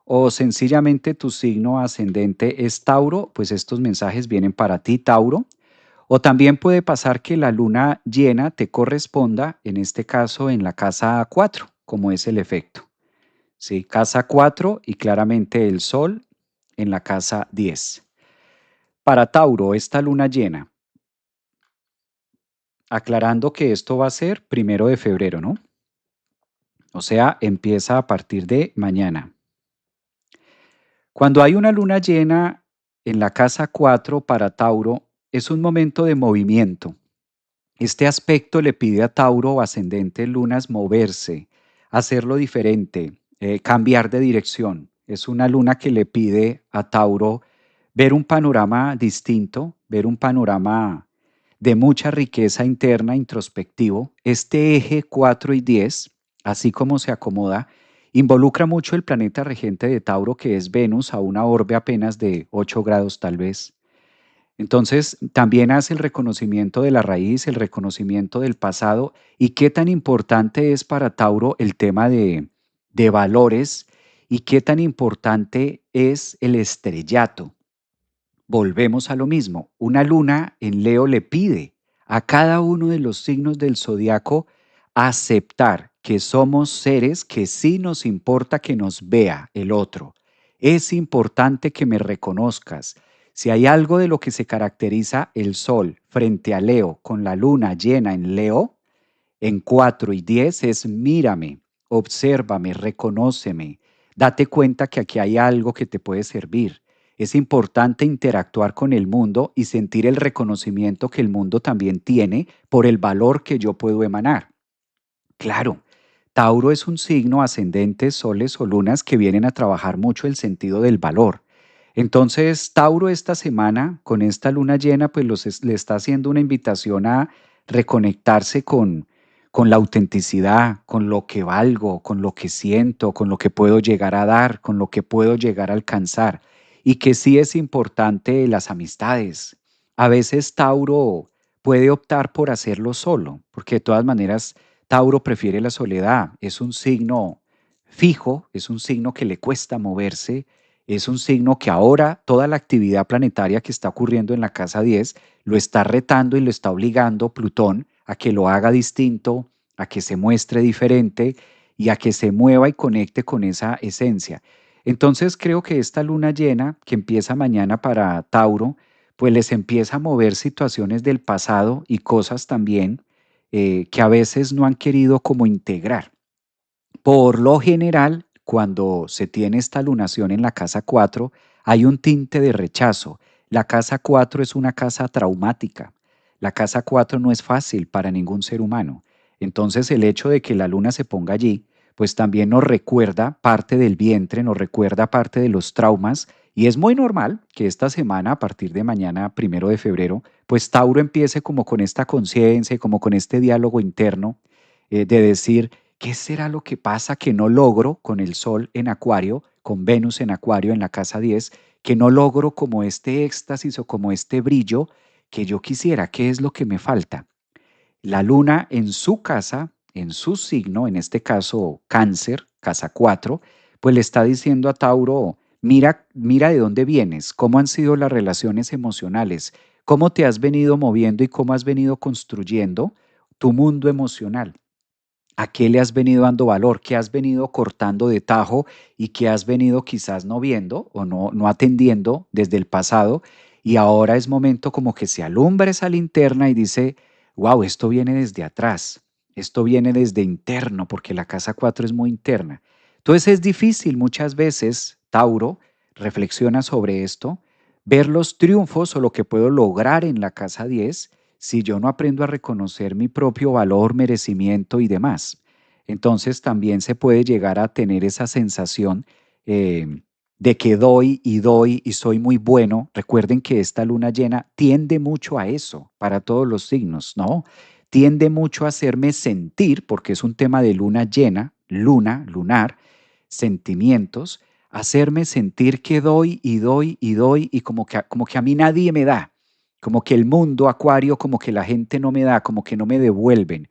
o sencillamente tu signo ascendente es Tauro, pues estos mensajes vienen para ti, Tauro. O también puede pasar que la luna llena te corresponda, en este caso en la casa 4, como es el efecto. ¿Sí? Casa 4 y claramente el Sol en la casa 10. Para Tauro, esta luna llena, aclarando que esto va a ser 1 de febrero, ¿no? O sea, empieza a partir de mañana. Cuando hay una luna llena en la casa 4 para Tauro, es un momento de movimiento. Este aspecto le pide a Tauro o ascendente lunas moverse, hacerlo diferente, cambiar de dirección. Es una luna que le pide a Tauro ver un panorama distinto, ver un panorama de mucha riqueza interna, introspectivo. Este eje 4 y 10, así como se acomoda, involucra mucho el planeta regente de Tauro, que es Venus, a una orbe apenas de 8 grados tal vez. Entonces, también hace el reconocimiento de la raíz, el reconocimiento del pasado y qué tan importante es para Tauro el tema de valores y qué tan importante es el estrellato. Volvemos a lo mismo. Una luna en Leo le pide a cada uno de los signos del zodiaco aceptar que somos seres que sí nos importa que nos vea el otro. Es importante que me reconozcas. Si hay algo de lo que se caracteriza el Sol frente a Leo con la luna llena en Leo, en 4 y 10 es mírame, obsérvame, reconóceme, date cuenta que aquí hay algo que te puede servir. Es importante interactuar con el mundo y sentir el reconocimiento que el mundo también tiene por el valor que yo puedo emanar. Claro, Tauro es un signo ascendente, soles o lunas que vienen a trabajar mucho el sentido del valor. Entonces, Tauro esta semana, con esta luna llena, pues le está haciendo una invitación a reconectarse con la autenticidad, con lo que valgo, con lo que siento, con lo que puedo llegar a dar, con lo que puedo llegar a alcanzar. Y que sí es importante las amistades. A veces Tauro puede optar por hacerlo solo, porque de todas maneras Tauro prefiere la soledad, es un signo fijo, es un signo que le cuesta moverse, es un signo que ahora toda la actividad planetaria que está ocurriendo en la casa 10 lo está retando y lo está obligando Plutón a que lo haga distinto, a que se muestre diferente y a que se mueva y conecte con esa esencia. Entonces creo que esta luna llena que empieza mañana para Tauro, pues les empieza a mover situaciones del pasado y cosas también que a veces no han querido como integrar. Por lo general, cuando se tiene esta lunación en la casa 4, hay un tinte de rechazo. La casa 4 es una casa traumática. La casa 4 no es fácil para ningún ser humano. Entonces el hecho de que la luna se ponga allí, pues también nos recuerda parte del vientre, nos recuerda parte de los traumas y es muy normal que esta semana, a partir de mañana, 1 de febrero, pues Tauro empiece como con esta conciencia, como con este diálogo interno de decir, ¿qué será lo que pasa que no logro con el Sol en Acuario, con Venus en Acuario en la casa 10, que no logro como este éxtasis o como este brillo que yo quisiera? ¿Qué es lo que me falta? La luna en su casa, en su signo, en este caso Cáncer, casa 4, pues le está diciendo a Tauro, mira, mira de dónde vienes, cómo han sido las relaciones emocionales, cómo te has venido moviendo y cómo has venido construyendo tu mundo emocional. ¿A qué le has venido dando valor? ¿Qué has venido cortando de tajo y qué has venido quizás no viendo o no atendiendo desde el pasado? Y ahora es momento como que se alumbra esa linterna y dice, wow, esto viene desde atrás, esto viene desde interno, porque la casa 4 es muy interna. Entonces es difícil muchas veces, Tauro, reflexiona sobre esto, ver los triunfos o lo que puedo lograr en la casa 10 si yo no aprendo a reconocer mi propio valor, merecimiento y demás. Entonces también se puede llegar a tener esa sensación de que doy y soy muy bueno. Recuerden que esta luna llena tiende mucho a eso para todos los signos, ¿no? Tiende mucho a hacerme sentir, porque es un tema de luna llena, lunar, sentimientos, hacerme sentir que doy y doy y doy y como que a mí nadie me da, como que el mundo, Acuario, como que la gente no me da, como que no me devuelven.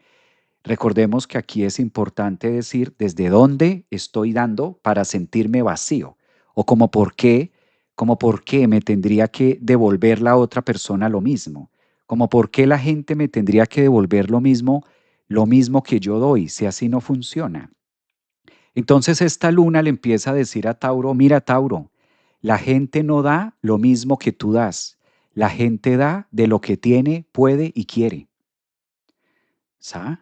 Recordemos que aquí es importante decir desde dónde estoy dando para sentirme vacío o como por qué me tendría que devolver la otra persona lo mismo, como por qué la gente me tendría que devolver lo mismo que yo doy, si así no funciona. Entonces esta luna le empieza a decir a Tauro, mira Tauro, la gente no da lo mismo que tú das, la gente da de lo que tiene, puede y quiere. ¿Sabes?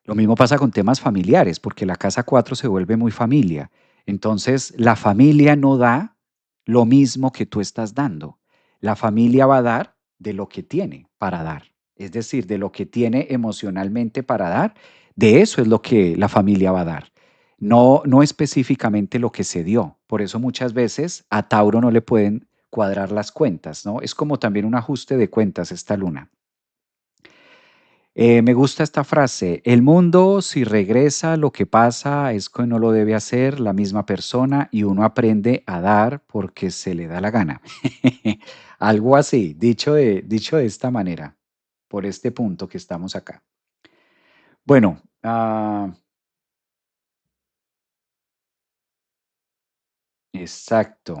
Lo mismo pasa con temas familiares, porque la casa 4 se vuelve muy familia. Entonces, la familia no da lo mismo que tú estás dando. La familia va a dar de lo que tiene para dar. Es decir, de lo que tiene emocionalmente para dar, de eso es lo que la familia va a dar. No específicamente lo que se dio. Por eso muchas veces a Tauro no le pueden cuadrar las cuentas, ¿no? Es como también un ajuste de cuentas esta luna. Me gusta esta frase. El mundo, si regresa, lo que pasa es que no lo debe hacer la misma persona y uno aprende a dar porque se le da la gana. Algo así, dicho de esta manera, por este punto que estamos acá. Bueno, exacto.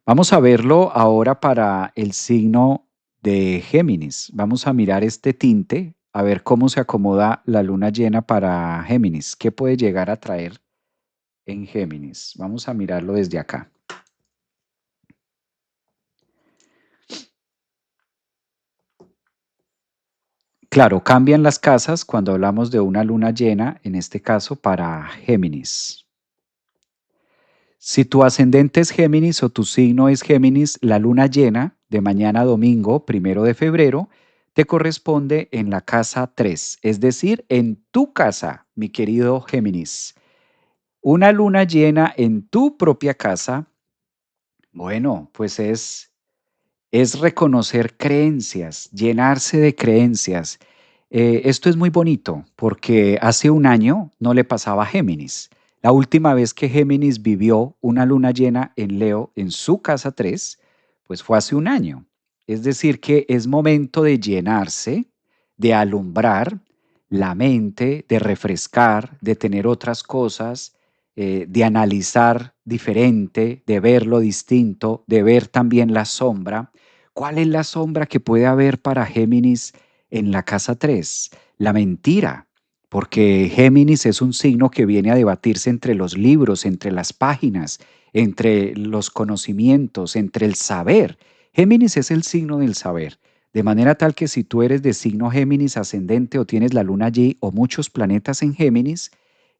Vamos a verlo ahora para el signo de Géminis. Vamos a mirar este tinte, a ver cómo se acomoda la luna llena para Géminis. ¿Qué puede llegar a traer en Géminis? Vamos a mirarlo desde acá. Claro, cambian las casas cuando hablamos de una luna llena, en este caso para Géminis. Si tu ascendente es Géminis o tu signo es Géminis, la luna llena de mañana domingo, 1 de febrero, te corresponde en la casa 3, es decir, en tu casa, mi querido Géminis. Una luna llena en tu propia casa, bueno, pues es reconocer creencias, llenarse de creencias. Esto es muy bonito porque hace un año no le pasaba a Géminis. La última vez que Géminis vivió una luna llena en Leo en su casa 3, pues fue hace un año. Es decir, que es momento de llenarse, de alumbrar la mente, de refrescar, de tener otras cosas, de analizar diferente, de verlo distinto, de ver también la sombra. ¿Cuál es la sombra que puede haber para Géminis en la casa 3? La mentira, porque Géminis es un signo que viene a debatirse entre los libros, entre las páginas, entre los conocimientos, entre el saber. Géminis es el signo del saber, de manera tal que si tú eres de signo Géminis ascendente o tienes la luna allí o muchos planetas en Géminis,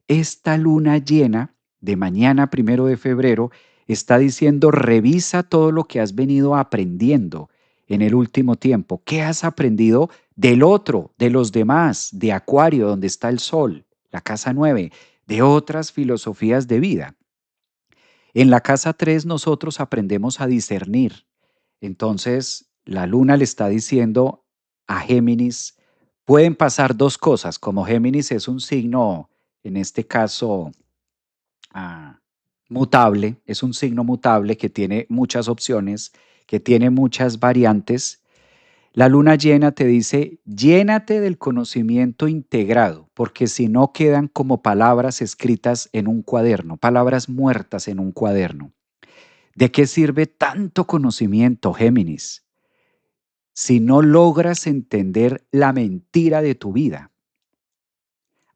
esta luna llena de mañana 1 de febrero está diciendo, revisa todo lo que has venido aprendiendo en el último tiempo. ¿Qué has aprendido del otro, de los demás, de Acuario, donde está el Sol, la casa 9, de otras filosofías de vida? En la casa 3 nosotros aprendemos a discernir. Entonces, la luna le está diciendo a Géminis, pueden pasar dos cosas, como Géminis es un signo, en este caso, ah, mutable, es un signo mutable que tiene muchas opciones, que tiene muchas variantes. La luna llena te dice, llénate del conocimiento integrado, porque si no quedan como palabras escritas en un cuaderno, palabras muertas en un cuaderno. ¿De qué sirve tanto conocimiento, Géminis, si no logras entender la mentira de tu vida?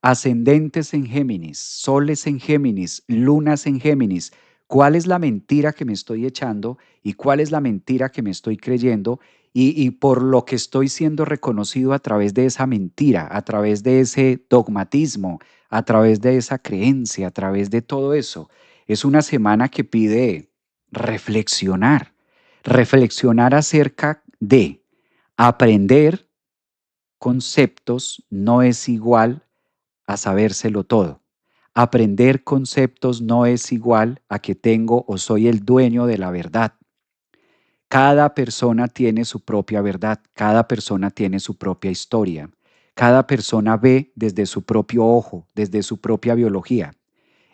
Ascendentes en Géminis, soles en Géminis, lunas en Géminis. ¿Cuál es la mentira que me estoy echando y cuál es la mentira que me estoy creyendo? Y por lo que estoy siendo reconocido a través de esa mentira, a través de ese dogmatismo, a través de esa creencia, a través de todo eso. Es una semana que pide reflexionar, reflexionar acerca de aprender conceptos no es igual a sabérselo todo. Aprender conceptos no es igual a que tengo o soy el dueño de la verdad. Cada persona tiene su propia verdad, cada persona tiene su propia historia. Cada persona ve desde su propio ojo, desde su propia biología.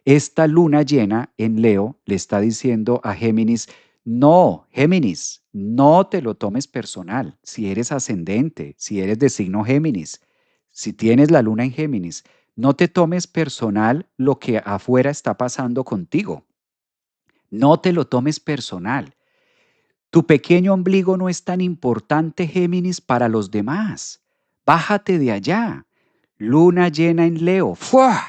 Esta luna llena en Leo le está diciendo a Géminis, no, Géminis, no te lo tomes personal. Si eres ascendente, si eres de signo Géminis, si tienes la luna en Géminis, no te tomes personal lo que afuera está pasando contigo. No te lo tomes personal. Tu pequeño ombligo no es tan importante, Géminis, para los demás. Bájate de allá. Luna llena en Leo. ¡Fua!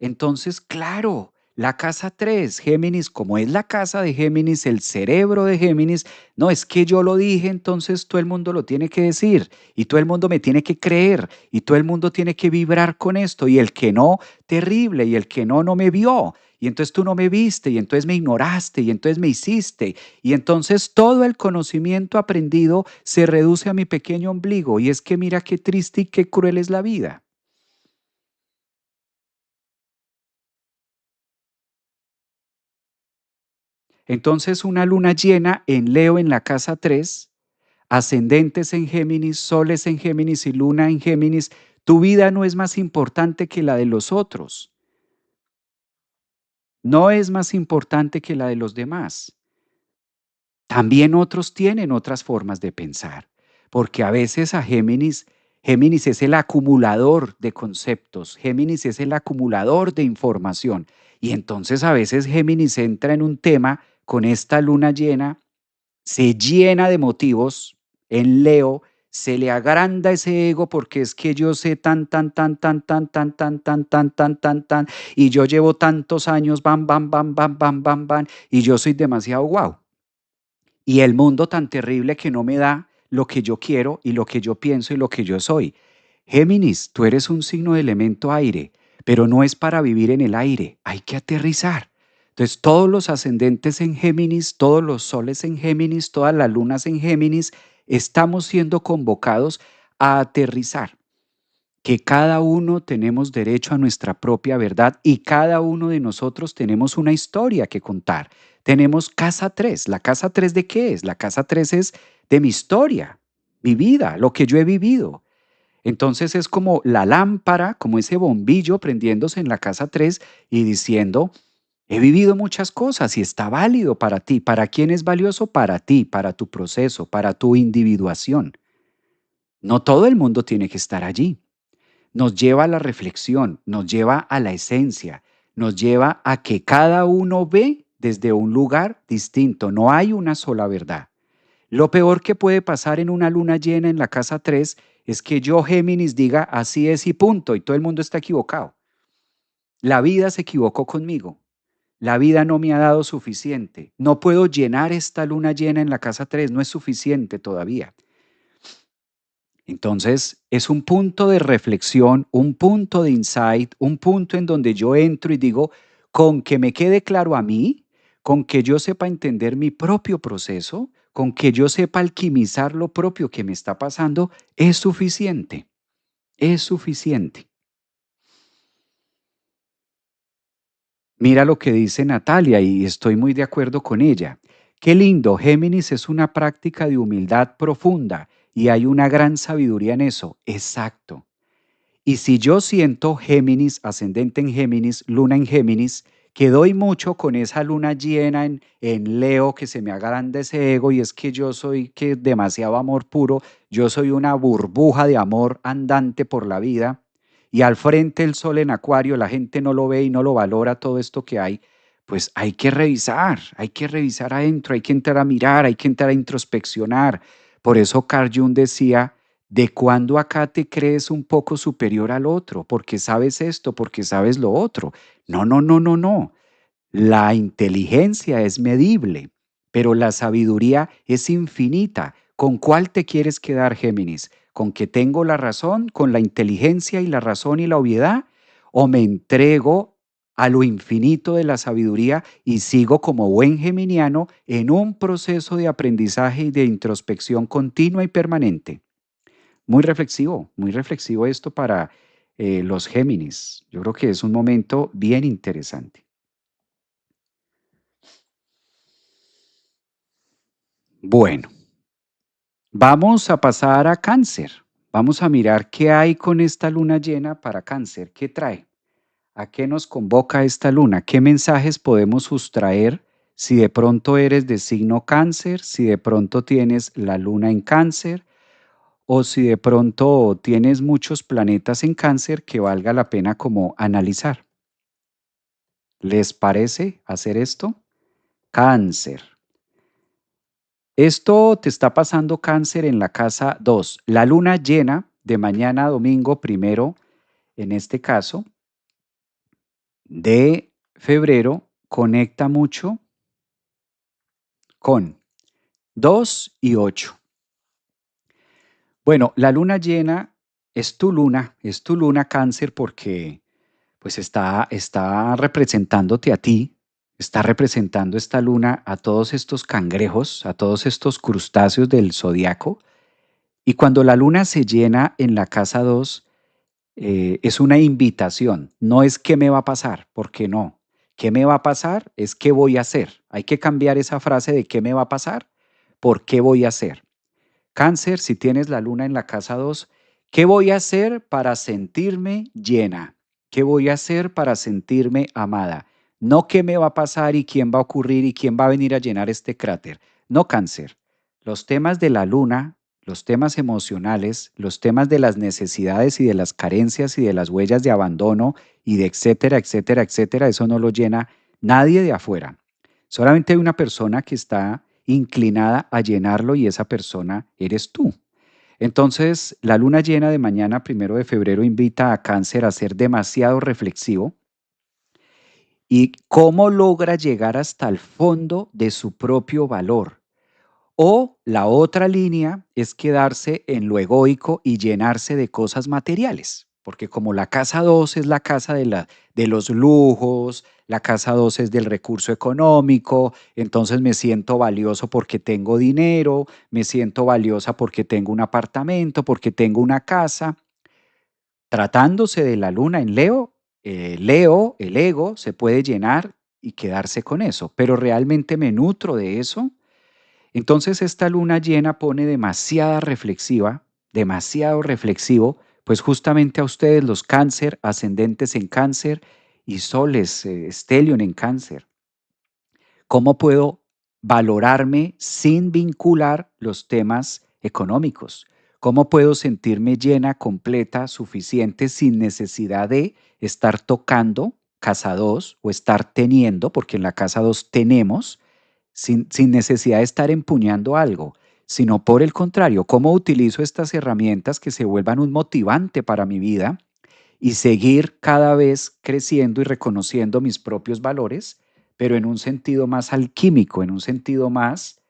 Entonces, claro, la casa 3, Géminis, como es la casa de Géminis, el cerebro de Géminis, no es que yo lo dije, entonces todo el mundo lo tiene que decir y todo el mundo me tiene que creer y todo el mundo tiene que vibrar con esto y el que no, terrible, y el que no, no me vio. Y entonces tú no me viste, y entonces me ignoraste, y entonces me hiciste, y entonces todo el conocimiento aprendido se reduce a mi pequeño ombligo. Y es que mira qué triste y qué cruel es la vida. Entonces una luna llena en Leo en la casa 3, ascendentes en Géminis, soles en Géminis y luna en Géminis, tu vida no es más importante que la de los otros, no es más importante que la de los demás. También otros tienen otras formas de pensar, porque a veces a Géminis, Géminis es el acumulador de conceptos, Géminis es el acumulador de información, y entonces a veces Géminis entra en un tema con esta luna llena, se llena de motivos, en Leo se le agranda ese ego porque es que yo sé tan, y yo llevo tantos años, bam, y yo soy demasiado guau y el mundo tan terrible que no me da lo que yo quiero y lo que yo pienso y lo que yo soy. Géminis, tú eres un signo de elemento aire, pero no es para vivir en el aire, hay que aterrizar. Entonces, todos los ascendentes en Géminis, todos los soles en Géminis, todas las lunas en Géminis, estamos siendo convocados a aterrizar que cada uno tenemos derecho a nuestra propia verdad y cada uno de nosotros tenemos una historia que contar. Tenemos casa 3. ¿La casa 3 de qué es? La casa 3 es de mi historia, mi vida, lo que yo he vivido. Entonces es como la lámpara, como ese bombillo prendiéndose en la casa 3 y diciendo, he vivido muchas cosas y está válido para ti. ¿Para quién es valioso? Para ti, para tu proceso, para tu individuación. No todo el mundo tiene que estar allí. Nos lleva a la reflexión, nos lleva a la esencia, nos lleva a que cada uno ve desde un lugar distinto, no hay una sola verdad. Lo peor que puede pasar en una luna llena en la casa 3 es que yo, Géminis, diga así es y punto, y todo el mundo está equivocado. La vida se equivocó conmigo. La vida no me ha dado suficiente. No puedo llenar esta luna llena en la casa 3, no es suficiente todavía. Entonces, es un punto de reflexión, un punto de insight, un punto en donde yo entro y digo, con que me quede claro a mí, con que yo sepa entender mi propio proceso, con que yo sepa alquimizar lo propio que me está pasando, es suficiente, es suficiente. Mira lo que dice Natalia y estoy muy de acuerdo con ella. Qué lindo, Géminis es una práctica de humildad profunda y hay una gran sabiduría en eso. Exacto. Y si yo siento Géminis, ascendente en Géminis, luna en Géminis, que doy mucho con esa luna llena en Leo, que se me agranda ese ego y es que yo soy que demasiado amor puro, yo soy una burbuja de amor andante por la vida y al frente el sol en Acuario, la gente no lo ve y no lo valora todo esto que hay, pues hay que revisar adentro, hay que entrar a mirar, hay que entrar a introspeccionar. Por eso Carl Jung decía, ¿de cuándo acá te crees un poco superior al otro? Porque sabes esto, porque sabes lo otro. No, no, no, no, no. La inteligencia es medible, pero la sabiduría es infinita. ¿Con cuál te quieres quedar, Géminis? ¿Con que tengo la razón, con la inteligencia y la razón y la obviedad? ¿O me entrego a lo infinito de la sabiduría y sigo como buen geminiano en un proceso de aprendizaje y de introspección continua y permanente? Muy reflexivo esto para los Géminis. Yo creo que es un momento bien interesante. Bueno, vamos a pasar a Cáncer. Vamos a mirar qué hay con esta luna llena para Cáncer, qué trae, a qué nos convoca esta luna, qué mensajes podemos sustraer si de pronto eres de signo Cáncer, si de pronto tienes la luna en Cáncer o si de pronto tienes muchos planetas en Cáncer que valga la pena como analizar. ¿Les parece hacer esto? Cáncer. Esto te está pasando Cáncer en la casa 2. La luna llena de mañana domingo primero, en este caso, de febrero, conecta mucho con 2 y 8. Bueno, la luna llena es tu luna Cáncer porque pues está representándote a ti, está representando esta luna a todos estos cangrejos, a todos estos crustáceos del zodiaco. Y cuando la luna se llena en la casa 2, es una invitación, no es qué me va a pasar, porque no. ¿Qué me va a pasar? Es qué voy a hacer. Hay que cambiar esa frase de qué me va a pasar por qué voy a hacer. Cáncer, si tienes la luna en la casa 2, ¿qué voy a hacer para sentirme llena? ¿Qué voy a hacer para sentirme amada? No qué me va a pasar y quién va a ocurrir y quién va a venir a llenar este cráter. No, Cáncer. Los temas de la luna, los temas emocionales, los temas de las necesidades y de las carencias y de las huellas de abandono y de etcétera, etcétera, etcétera, eso no lo llena nadie de afuera. Solamente hay una persona que está inclinada a llenarlo y esa persona eres tú. Entonces, la luna llena de mañana, 1 de febrero, invita a Cáncer a ser demasiado reflexivo y cómo logra llegar hasta el fondo de su propio valor. O la otra línea es quedarse en lo egoico y llenarse de cosas materiales, porque como la casa 2 es la casa de los lujos, la casa 2 es del recurso económico, entonces me siento valioso porque tengo dinero, me siento valiosa porque tengo un apartamento, porque tengo una casa. Tratándose de la luna en Leo, Leo, el ego, se puede llenar y quedarse con eso, pero realmente me nutro de eso. Entonces esta luna llena pone demasiada reflexiva, demasiado reflexivo, pues justamente a ustedes los Cáncer, ascendentes en Cáncer y soles, Stellium en Cáncer. ¿Cómo puedo valorarme sin vincular los temas económicos? ¿Cómo puedo sentirme llena, completa, suficiente, sin necesidad de estar tocando casa 2 o estar teniendo, porque en la casa 2 tenemos, sin necesidad de estar empuñando algo, sino por el contrario, cómo utilizo estas herramientas que se vuelvan un motivante para mi vida y seguir cada vez creciendo y reconociendo mis propios valores, pero en un sentido más alquímico, en un sentido más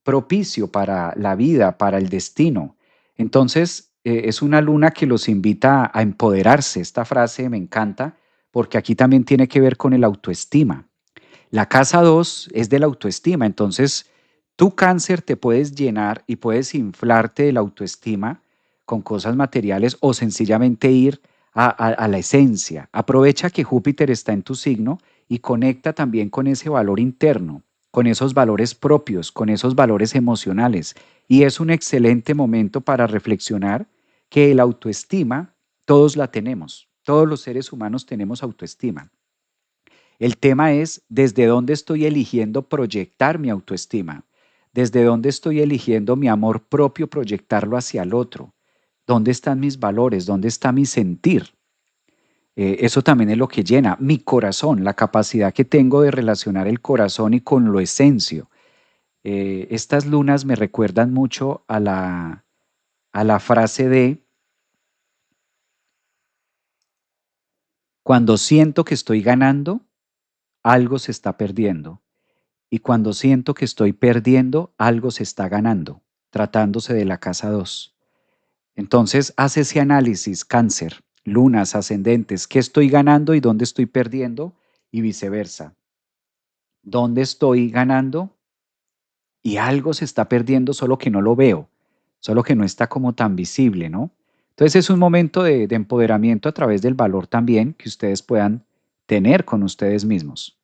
propicio para la vida, para el destino. Entonces, es una luna que los invita a empoderarse. Esta frase me encanta porque aquí también tiene que ver con el autoestima. La casa 2 es de la autoestima, entonces tu Cáncer te puedes llenar y puedes inflarte de la autoestima con cosas materiales o sencillamente ir a la esencia. Aprovecha que Júpiter está en tu signo y conecta también con ese valor interno, con esos valores propios, con esos valores emocionales. Y es un excelente momento para reflexionar que el autoestima todos la tenemos, todos los seres humanos tenemos autoestima. El tema es desde dónde estoy eligiendo proyectar mi autoestima, desde dónde estoy eligiendo mi amor propio proyectarlo hacia el otro, dónde están mis valores, dónde está mi sentir. Eso también es lo que llena mi corazón, la capacidad que tengo de relacionar el corazón y con lo esencio. Estas lunas me recuerdan mucho a la frase de cuando siento que estoy ganando, algo se está perdiendo. Y cuando siento que estoy perdiendo, algo se está ganando, tratándose de la casa 2. Entonces, haz ese análisis, Cáncer, lunas, ascendentes, qué estoy ganando y dónde estoy perdiendo y viceversa. ¿Dónde estoy ganando y algo se está perdiendo solo que no lo veo, solo que no está como tan visible, ¿no? Entonces es un momento de empoderamiento a través del valor también que ustedes puedan tener con ustedes mismos.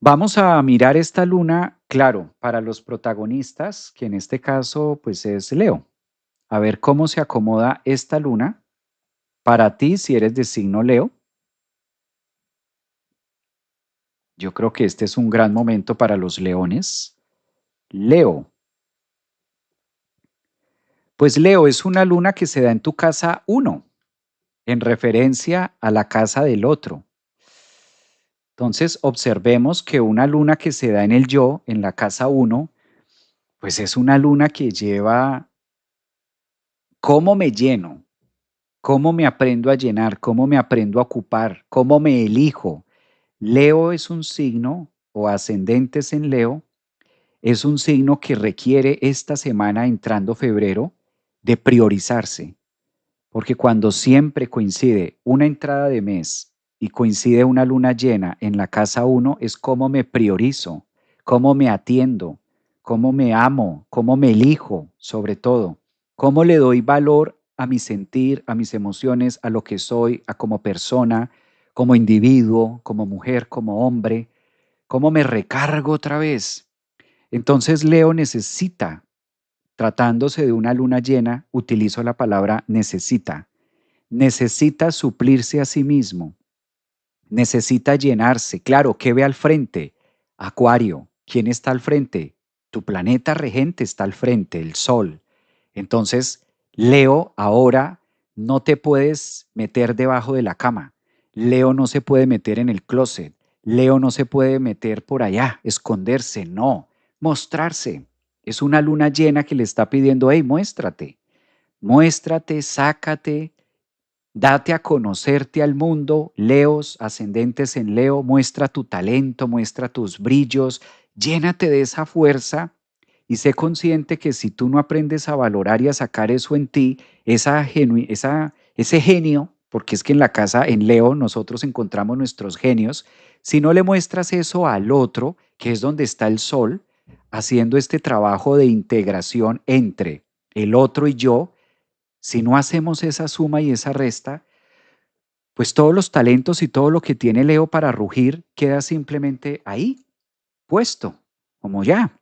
Vamos a mirar esta luna, claro, para los protagonistas, que en este caso pues es Leo. a ver cómo se acomoda esta luna para ti si eres de signo Leo. Yo creo que este es un gran momento para los leones. Leo. Pues Leo es una luna que se da en tu casa uno, en referencia a la casa del otro. Entonces, observemos que una luna que se da en el yo, en la casa uno, pues es una luna que lleva cómo me lleno, cómo me aprendo a llenar, cómo me aprendo a ocupar, cómo me elijo. Leo es un signo, o ascendentes en Leo, es un signo que requiere esta semana, entrando febrero, de priorizarse. Porque cuando siempre coincide una entrada de mes y coincide una luna llena en la casa uno, es cómo me priorizo, cómo me atiendo, cómo me amo, cómo me elijo, sobre todo, cómo le doy valor a mi sentir, a mis emociones, a lo que soy, a como persona, como individuo, como mujer, como hombre, cómo me recargo otra vez. Entonces Leo necesita, tratándose de una luna llena, utilizo la palabra necesita suplirse a sí mismo, necesita llenarse. Claro, ¿qué ve al frente? Acuario. ¿Quién está al frente? Tu planeta regente está al frente, el Sol. Entonces, Leo, ahora no te puedes meter debajo de la cama. Leo no se puede meter en el closet. Leo no se puede meter por allá, esconderse, no, mostrarse. Es una luna llena que le está pidiendo, hey, muéstrate, sácate, date a conocerte al mundo. Leos, ascendentes en Leo, muestra tu talento, muestra tus brillos, llénate de esa fuerza y sé consciente que si tú no aprendes a valorar y a sacar eso en ti, ese genio, porque es que en la casa, en Leo, nosotros encontramos nuestros genios, si no le muestras eso al otro, que es donde está el sol, haciendo este trabajo de integración entre el otro y yo, si no hacemos esa suma y esa resta, pues todos los talentos y todo lo que tiene Leo para rugir queda simplemente ahí, puesto, como ya.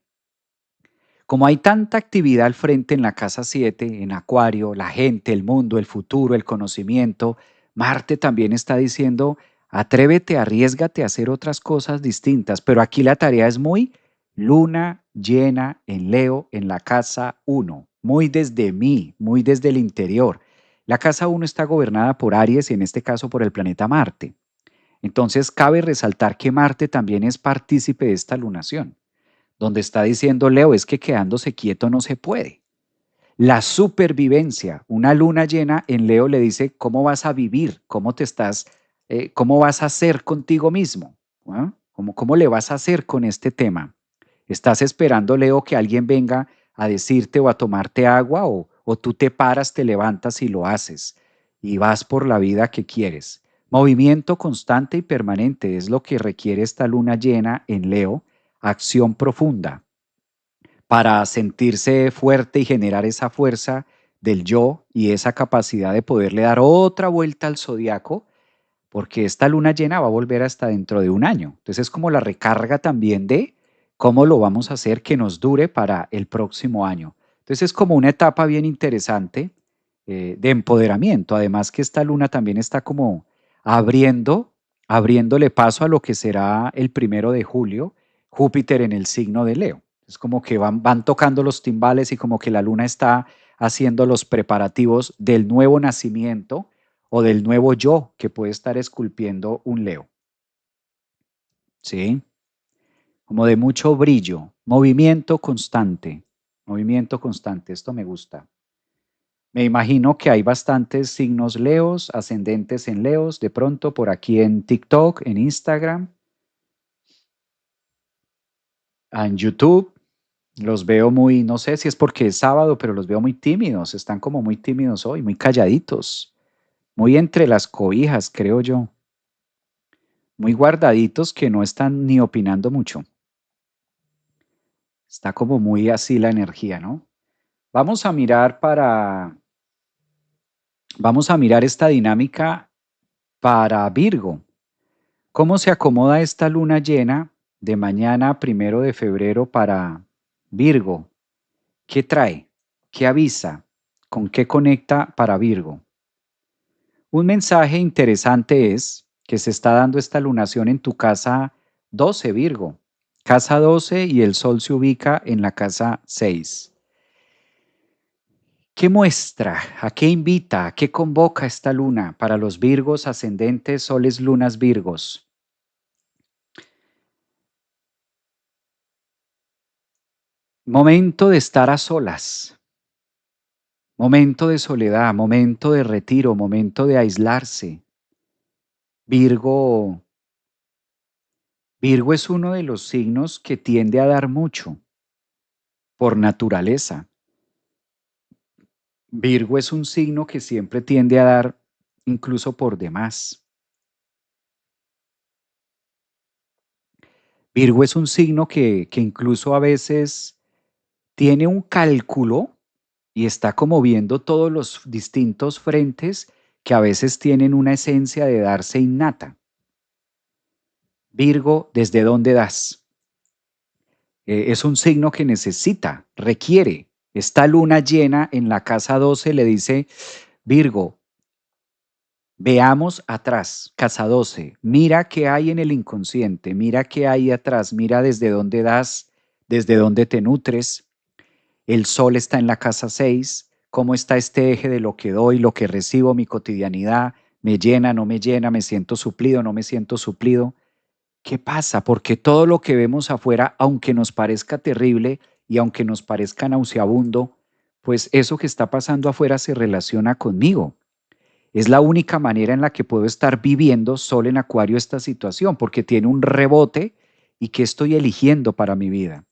Como hay tanta actividad al frente en la casa 7, en Acuario, la gente, el mundo, el futuro, el conocimiento, Marte también está diciendo, atrévete, arriésgate a hacer otras cosas distintas, pero aquí la tarea es muy luna llena en Leo en la casa 1, muy desde mí, muy desde el interior. La casa 1 está gobernada por Aries y en este caso por el planeta Marte. Entonces cabe resaltar que Marte también es partícipe de esta lunación donde está diciendo Leo es que quedándose quieto no se puede. La supervivencia, una luna llena en Leo le dice cómo vas a vivir, cómo vas a hacer contigo mismo, ¿ah? ¿Cómo le vas a hacer con este tema? ¿Estás esperando, Leo, que alguien venga a decirte o a tomarte agua o tú te paras, te levantas y lo haces y vas por la vida que quieres? Movimiento constante y permanente es lo que requiere esta luna llena en Leo, acción profunda para sentirse fuerte y generar esa fuerza del yo y esa capacidad de poderle dar otra vuelta al zodiaco, porque esta luna llena va a volver hasta dentro de un año. Entonces es como la recarga también de cómo lo vamos a hacer que nos dure para el próximo año. Entonces es como una etapa bien interesante de empoderamiento. Además que esta luna también está como abriéndole paso a lo que será el 1 de julio, Júpiter en el signo de Leo. Es como que van tocando los timbales y como que la luna está haciendo los preparativos del nuevo nacimiento o del nuevo yo que puede estar esculpiendo un Leo. ¿Sí? Como de mucho brillo, movimiento constante, movimiento constante. Esto me gusta. Me imagino que hay bastantes signos Leos, ascendentes en Leos, de pronto por aquí en TikTok, en Instagram, en YouTube. Los veo muy, no sé si es porque es sábado, pero los veo muy tímidos. Están como muy tímidos hoy, muy calladitos, muy entre las cobijas, creo yo. Muy guardaditos que no están ni opinando mucho. Está como muy así la energía, ¿no? Vamos a mirar vamos a mirar esta dinámica para Virgo. ¿Cómo se acomoda esta luna llena de mañana 1 de febrero para Virgo? ¿Qué trae? ¿Qué avisa? ¿Con qué conecta para Virgo? Un mensaje interesante es que se está dando esta lunación en tu casa 12, Virgo. Casa 12 y el Sol se ubica en la casa 6. ¿Qué muestra? ¿A qué invita? ¿A qué convoca esta luna para los Virgos ascendentes, soles, lunas, Virgos? Momento de estar a solas, momento de soledad, momento de retiro, momento de aislarse. Virgo, Virgo es uno de los signos que tiende a dar mucho por naturaleza. Virgo es un signo que siempre tiende a dar incluso por demás. Virgo es un signo que incluso a veces tiene un cálculo y está como viendo todos los distintos frentes que a veces tienen una esencia de darse innata. Virgo, ¿desde dónde das? Es un signo que necesita, requiere. Esta luna llena en la casa 12 le dice, Virgo, veamos atrás, casa 12, mira qué hay en el inconsciente, mira qué hay atrás, mira desde dónde das, desde dónde te nutres. El sol está en la casa 6, cómo está este eje de lo que doy, lo que recibo, mi cotidianidad, me llena, no me llena, me siento suplido, no me siento suplido. ¿Qué pasa? Porque todo lo que vemos afuera, aunque nos parezca terrible y aunque nos parezca nauseabundo, pues eso que está pasando afuera se relaciona conmigo. Es la única manera en la que puedo estar viviendo Sol en Acuario esta situación, porque tiene un rebote y qué estoy eligiendo para mi vida.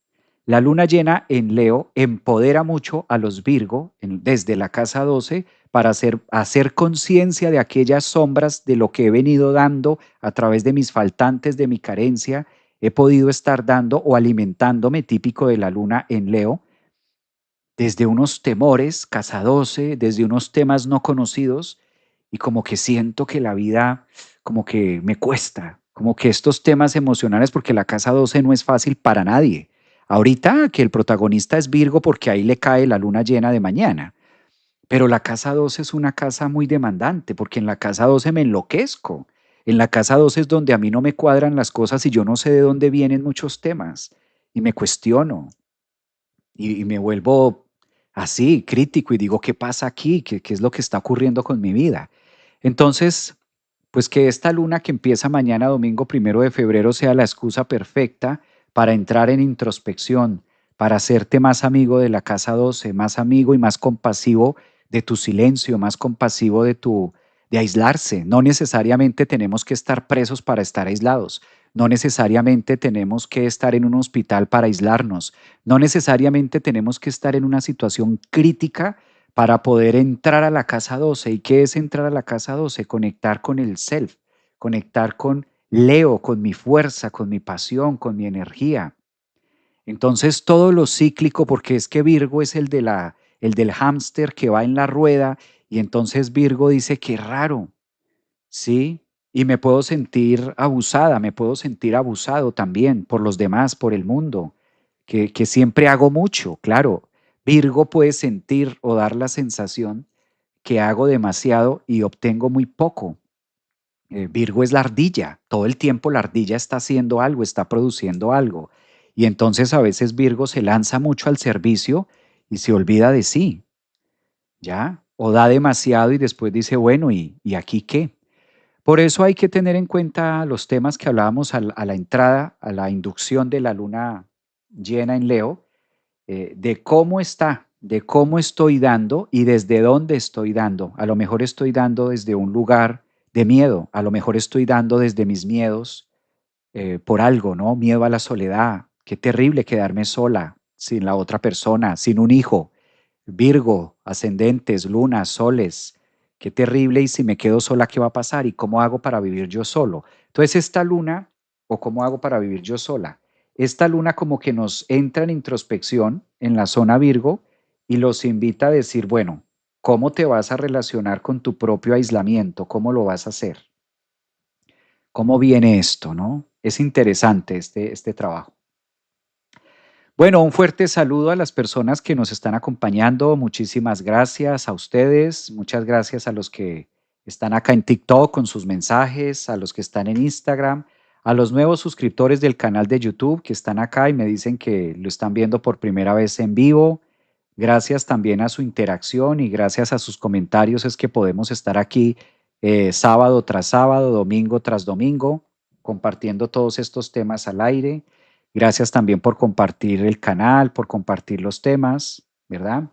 La luna llena en Leo empodera mucho a los Virgo desde la casa 12 para hacer conciencia de aquellas sombras de lo que he venido dando a través de mis faltantes, de mi carencia. He podido estar dando o alimentándome, típico de la luna en Leo, desde unos temores, casa 12, desde unos temas no conocidos y como que siento que la vida como que me cuesta, como que estos temas emocionales, porque la casa 12 no es fácil para nadie. Ahorita que el protagonista es Virgo porque ahí le cae la luna llena de mañana, pero la casa 12 es una casa muy demandante porque en la casa 12 me enloquezco. En la casa 12 es donde a mí no me cuadran las cosas y yo no sé de dónde vienen muchos temas y me cuestiono y me vuelvo así, crítico y digo, ¿qué pasa aquí? ¿Qué es lo que está ocurriendo con mi vida? Entonces, pues que esta luna que empieza mañana, domingo 1 de febrero, sea la excusa perfecta para entrar en introspección, para hacerte más amigo de la casa 12, más amigo y más compasivo de tu silencio, más compasivo de aislarse. No necesariamente tenemos que estar presos para estar aislados. No necesariamente tenemos que estar en un hospital para aislarnos. No necesariamente tenemos que estar en una situación crítica para poder entrar a la casa 12. ¿Y qué es entrar a la casa 12? Conectar con el self, conectar con Leo, con mi fuerza, con mi pasión, con mi energía. Entonces todo lo cíclico, porque es que Virgo es el del hámster que va en la rueda y entonces Virgo dice, qué raro, ¿sí? Y me puedo sentir abusada, me puedo sentir abusado también por los demás, por el mundo, que siempre hago mucho, claro. Virgo puede sentir o dar la sensación que hago demasiado y obtengo muy poco. Virgo es la ardilla, todo el tiempo la ardilla está haciendo algo, está produciendo algo. Y entonces a veces Virgo se lanza mucho al servicio y se olvida de sí, ¿ya? O da demasiado y después dice, bueno, y aquí qué? Por eso hay que tener en cuenta los temas que hablábamos a la entrada, a la inducción de la luna llena en Leo, de cómo está, de cómo estoy dando y desde dónde estoy dando. A lo mejor estoy dando desde un lugar de miedo, a lo mejor estoy dando desde mis miedos por algo, ¿no? Miedo a la soledad. Qué terrible quedarme sola, sin la otra persona, sin un hijo. Virgo, ascendentes, lunas, soles. Qué terrible y si me quedo sola, ¿qué va a pasar? ¿Y cómo hago para vivir yo solo? Entonces esta luna, o cómo hago para vivir yo sola, esta luna como que nos entra en introspección en la zona Virgo y los invita a decir, bueno, ¿cómo te vas a relacionar con tu propio aislamiento? ¿Cómo lo vas a hacer? ¿Cómo viene esto, no? Es interesante este trabajo. Bueno, un fuerte saludo a las personas que nos están acompañando. Muchísimas gracias a ustedes. Muchas gracias a los que están acá en TikTok con sus mensajes, a los que están en Instagram, a los nuevos suscriptores del canal de YouTube que están acá y me dicen que lo están viendo por primera vez en vivo. Gracias también a su interacción y gracias a sus comentarios es que podemos estar aquí sábado tras sábado, domingo tras domingo, compartiendo todos estos temas al aire. Gracias también por compartir el canal, por compartir los temas, ¿verdad?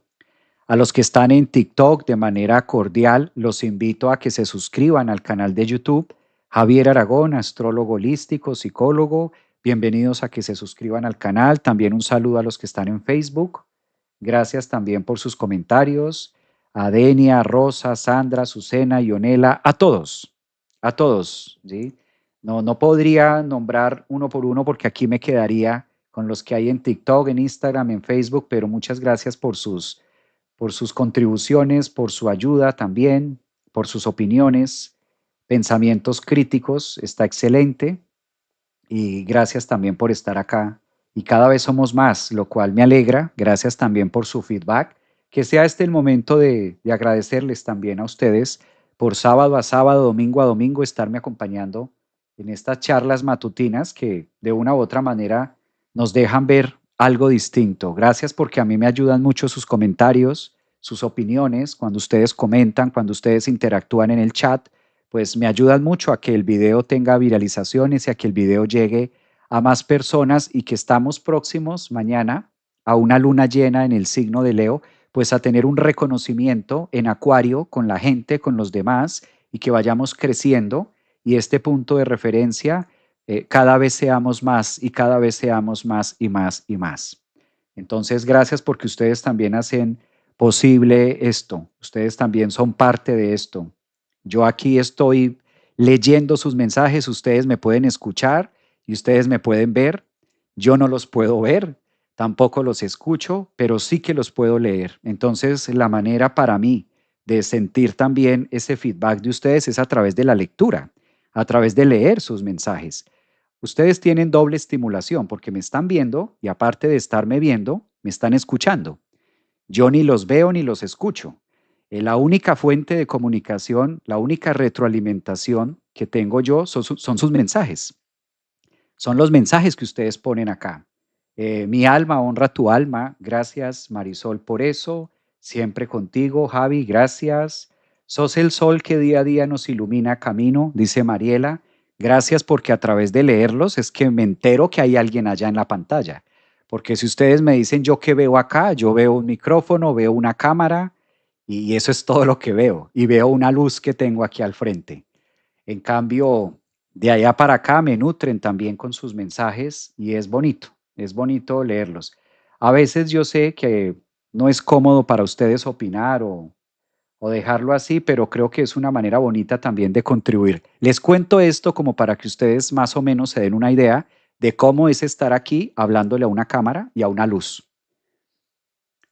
A los que están en TikTok de manera cordial, los invito a que se suscriban al canal de YouTube. Javier Aragón, astrólogo holístico, psicólogo. Bienvenidos a que se suscriban al canal. También un saludo a los que están en Facebook. Gracias también por sus comentarios. A Denia, a Rosa, Sandra, Susana, Ionela, a todos, ¿sí? No podría nombrar uno por uno porque aquí me quedaría con los que hay en TikTok, en Instagram, en Facebook, pero muchas gracias por sus contribuciones, por su ayuda también, por sus opiniones, pensamientos críticos, está excelente y gracias también por estar acá. Y cada vez somos más, lo cual me alegra. Gracias también por su feedback. Que sea este el momento de agradecerles también a ustedes por sábado a sábado, domingo a domingo, estarme acompañando en estas charlas matutinas que de una u otra manera nos dejan ver algo distinto. Gracias porque a mí me ayudan mucho sus comentarios, sus opiniones, cuando ustedes comentan, cuando ustedes interactúan en el chat pues me ayudan mucho a que el video tenga viralizaciones y a que el video llegue a más personas y que estamos próximos mañana a una luna llena en el signo de Leo, pues a tener un reconocimiento en Acuario con la gente, con los demás y que vayamos creciendo y este punto de referencia cada vez seamos más y cada vez seamos más y más y más. Entonces, gracias porque ustedes también hacen posible esto, ustedes también son parte de esto. Yo aquí estoy leyendo sus mensajes, ustedes me pueden escuchar y ustedes me pueden ver. Yo no los puedo ver, tampoco los escucho, pero sí que los puedo leer. Entonces, la manera para mí de sentir también ese feedback de ustedes es a través de la lectura, a través de leer sus mensajes. Ustedes tienen doble estimulación porque me están viendo y aparte de estarme viendo, me están escuchando. Yo ni los veo ni los escucho. La única fuente de comunicación, la única retroalimentación que tengo yo son sus mensajes. Son los mensajes que ustedes ponen acá. Mi alma honra tu alma. Gracias, Marisol, por eso. Siempre contigo, Javi, gracias. Sos el sol que día a día nos ilumina camino, dice Mariela. Gracias porque a través de leerlos es que me entero que hay alguien allá en la pantalla. Porque si ustedes me dicen yo qué veo acá, yo veo un micrófono, veo una cámara y eso es todo lo que veo. Y veo una luz que tengo aquí al frente. En cambio, de allá para acá me nutren también con sus mensajes y es bonito leerlos. A veces yo sé que no es cómodo para ustedes opinar o dejarlo así, pero creo que es una manera bonita también de contribuir. Les cuento esto como para que ustedes más o menos se den una idea de cómo es estar aquí hablándole a una cámara y a una luz,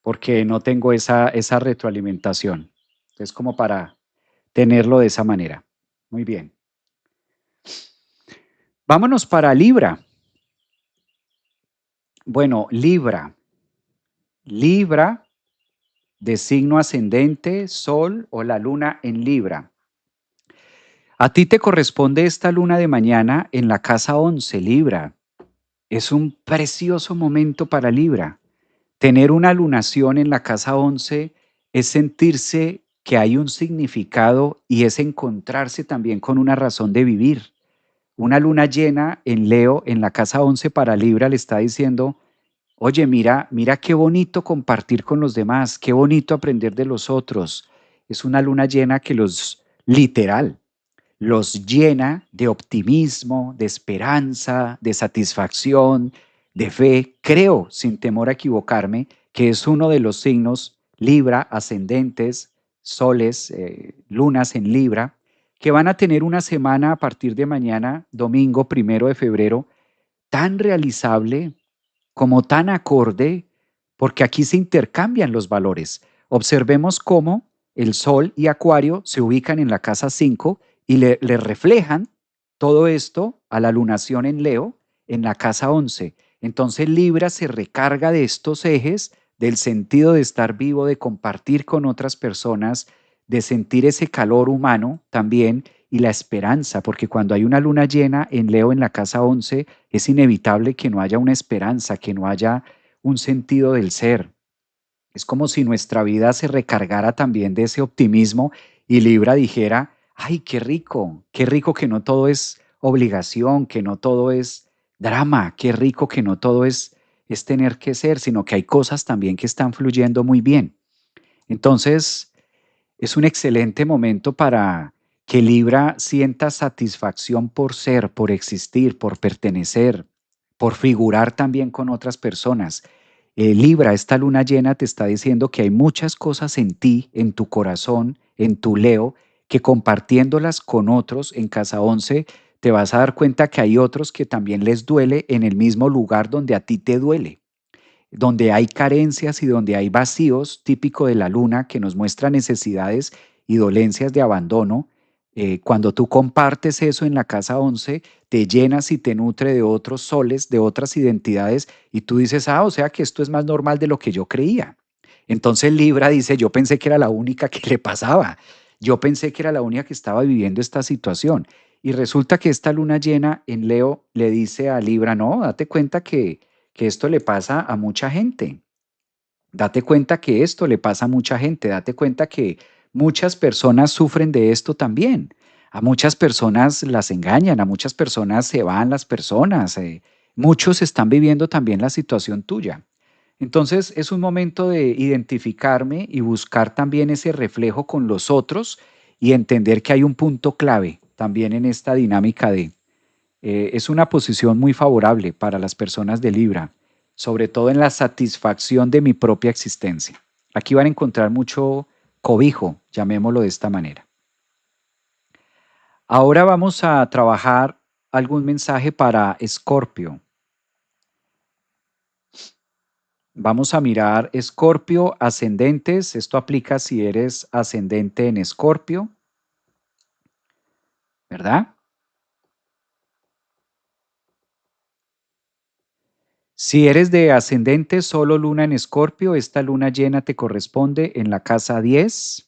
porque no tengo esa retroalimentación. Es como para tenerlo de esa manera. Muy bien. Vámonos para Libra. Bueno, Libra. Libra de signo ascendente, Sol o la luna en Libra. A ti te corresponde esta luna de mañana en la casa 11, Libra. Es un precioso momento para Libra. Tener una lunación en la casa 11 es sentirse que hay un significado y es encontrarse también con una razón de vivir. Una luna llena en Leo en la casa 11 para Libra le está diciendo, oye, mira qué bonito compartir con los demás, qué bonito aprender de los otros. Es una luna llena que literal, los llena de optimismo, de esperanza, de satisfacción, de fe. Creo, sin temor a equivocarme, que es uno de los signos Libra, ascendentes, soles, lunas en Libra, que van a tener una semana a partir de mañana, domingo 1 de febrero, tan realizable, como tan acorde, porque aquí se intercambian los valores. Observemos cómo el Sol y Acuario se ubican en la casa 5 y le reflejan todo esto a la lunación en Leo en la casa 11. Entonces Libra se recarga de estos ejes, del sentido de estar vivo, de compartir con otras personas, de sentir ese calor humano también y la esperanza, porque cuando hay una luna llena en Leo en la casa 11 es inevitable que no haya una esperanza, que no haya un sentido del ser. Es como si nuestra vida se recargara también de ese optimismo y Libra dijera, ay, qué rico que no todo es obligación, que no todo es drama, qué rico que no todo es tener que ser, sino que hay cosas también que están fluyendo muy bien. Entonces, es un excelente momento para que Libra sienta satisfacción por ser, por existir, por pertenecer, por figurar también con otras personas. Libra, esta luna llena te está diciendo que hay muchas cosas en ti, en tu corazón, en tu Leo, que compartiéndolas con otros en casa 11 te vas a dar cuenta que hay otros que también les duele en el mismo lugar donde a ti te duele, donde hay carencias y donde hay vacíos, típico de la luna, que nos muestra necesidades y dolencias de abandono. Cuando tú compartes eso en la casa 11 te llenas y te nutre de otros soles, de otras identidades, y tú dices, ah, o sea que esto es más normal de lo que yo creía. Entonces Libra dice, yo pensé que era la única que le pasaba, yo pensé que era la única que estaba viviendo esta situación. Y resulta que esta luna llena en Leo le dice a Libra, no, date cuenta que esto le pasa a mucha gente. Date cuenta que esto le pasa a mucha gente. Date cuenta que muchas personas sufren de esto también. A muchas personas las engañan, a muchas personas se van las personas. Muchos están viviendo también la situación tuya. Entonces es un momento de identificarme y buscar también ese reflejo con los otros y entender que hay un punto clave también en esta dinámica de es una posición muy favorable para las personas de Libra, sobre todo en la satisfacción de mi propia existencia. Aquí van a encontrar mucho cobijo, llamémoslo de esta manera. Ahora vamos a trabajar algún mensaje para Escorpio. Vamos a mirar Escorpio, ascendentes. Esto aplica si eres ascendente en Escorpio, ¿verdad? Si eres de ascendente solo luna en Escorpio, esta luna llena te corresponde en la casa 10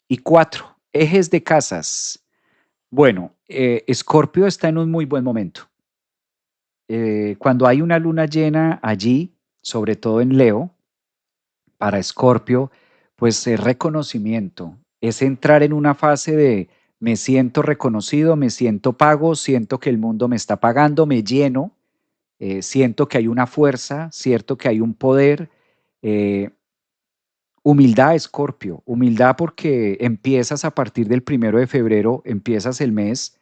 y 4 ejes de casas. Bueno, Escorpio está en un muy buen momento. Cuando hay una luna llena allí, sobre todo en Leo, para Escorpio, pues es reconocimiento, es entrar en una fase de me siento reconocido, me siento pago, siento que el mundo me está pagando, me lleno, siento que hay una fuerza, cierto que hay un poder. eh, Humildad, Escorpio, humildad porque empiezas a partir del 1 de febrero, empiezas el mes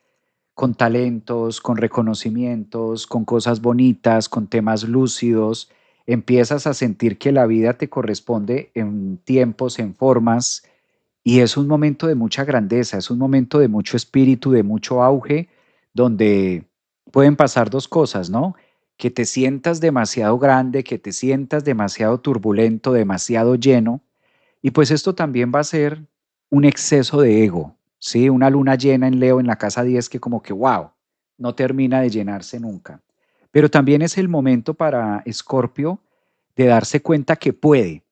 con talentos, con reconocimientos, con cosas bonitas, con temas lúcidos, empiezas a sentir que la vida te corresponde en tiempos, en formas, y es un momento de mucha grandeza, es un momento de mucho espíritu, de mucho auge, donde pueden pasar dos cosas, ¿no? Que te sientas demasiado grande, que te sientas demasiado turbulento, demasiado lleno, y pues esto también va a ser un exceso de ego, ¿sí? Una luna llena en Leo en la casa 10 que como que, wow, no termina de llenarse nunca. Pero también es el momento para Escorpio de darse cuenta que puede,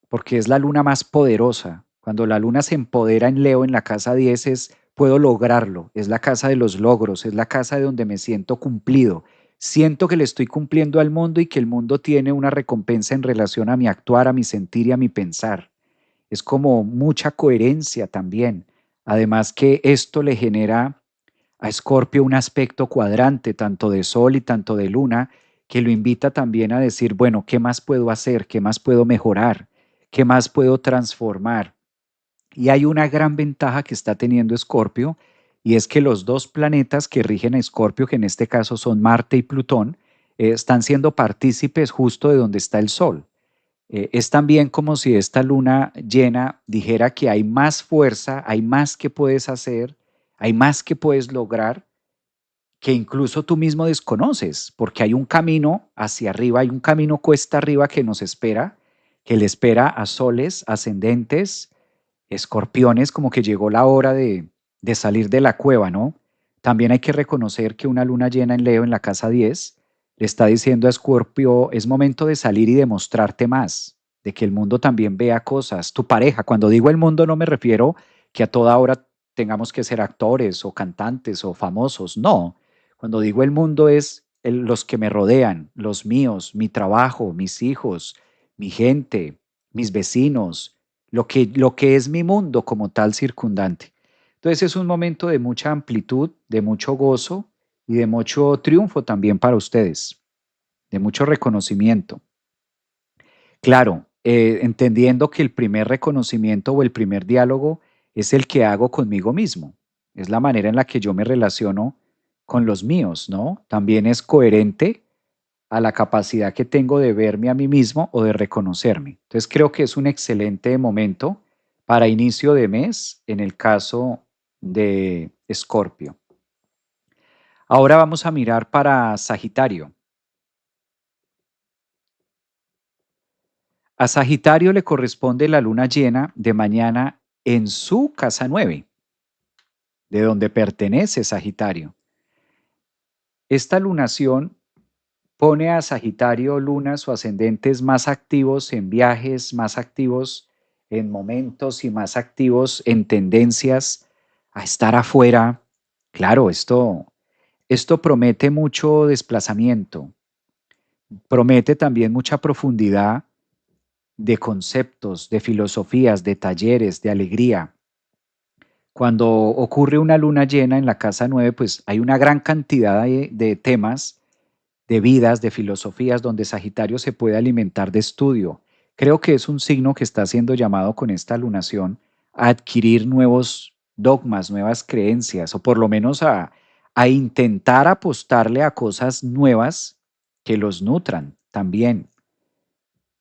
porque es la luna más poderosa. Cuando la luna se empodera en Leo en la casa 10 es, puedo lograrlo, es la casa de los logros, es la casa de donde me siento cumplido. Siento que le estoy cumpliendo al mundo y que el mundo tiene una recompensa en relación a mi actuar, a mi sentir y a mi pensar. Es como mucha coherencia también. Además que esto le genera a Escorpio un aspecto cuadrante, tanto de Sol y tanto de Luna, que lo invita también a decir, bueno, ¿qué más puedo hacer? ¿Qué más puedo mejorar? ¿Qué más puedo transformar? Y hay una gran ventaja que está teniendo Escorpio, y es que los dos planetas que rigen a Escorpio, que en este caso son Marte y Plutón, están siendo partícipes justo de donde está el Sol. Es también como si esta luna llena dijera que hay más fuerza, hay más que puedes hacer, hay más que puedes lograr, que incluso tú mismo desconoces, porque hay un camino hacia arriba, hay un camino cuesta arriba que nos espera, que le espera a soles, ascendentes, escorpiones, como que llegó la hora de salir de la cueva, ¿no? También hay que reconocer que una luna llena en Leo en la casa 10 Le está diciendo a Escorpio, es momento de salir y demostrarte más, de que el mundo también vea cosas. Tu pareja, cuando digo el mundo no me refiero que a toda hora tengamos que ser actores o cantantes o famosos, no. Cuando digo el mundo es los que me rodean, los míos, mi trabajo, mis hijos, mi gente, mis vecinos, lo que es mi mundo como tal circundante. Entonces es un momento de mucha amplitud, de mucho gozo y de mucho triunfo también para ustedes, de mucho reconocimiento. Claro, entendiendo que el primer reconocimiento o el primer diálogo es el que hago conmigo mismo, es la manera en la que yo me relaciono con los míos, ¿no? También es coherente a la capacidad que tengo de verme a mí mismo o de reconocerme. Entonces creo que es un excelente momento para inicio de mes en el caso de Escorpio. Ahora vamos a mirar para Sagitario. A Sagitario le corresponde la luna llena de mañana en su casa 9, de donde pertenece Sagitario. Esta lunación pone a Sagitario, lunas o ascendentes más activos en viajes, más activos en momentos y más activos en tendencias a estar afuera. Claro, esto promete mucho desplazamiento, promete también mucha profundidad de conceptos, de filosofías, de talleres, de alegría. Cuando ocurre una luna llena en la casa 9, pues hay una gran cantidad de temas, de vidas, de filosofías, donde Sagitario se puede alimentar de estudio. Creo que es un signo que está siendo llamado con esta lunación a adquirir nuevos dogmas, nuevas creencias, o por lo menos a intentar apostarle a cosas nuevas que los nutran también.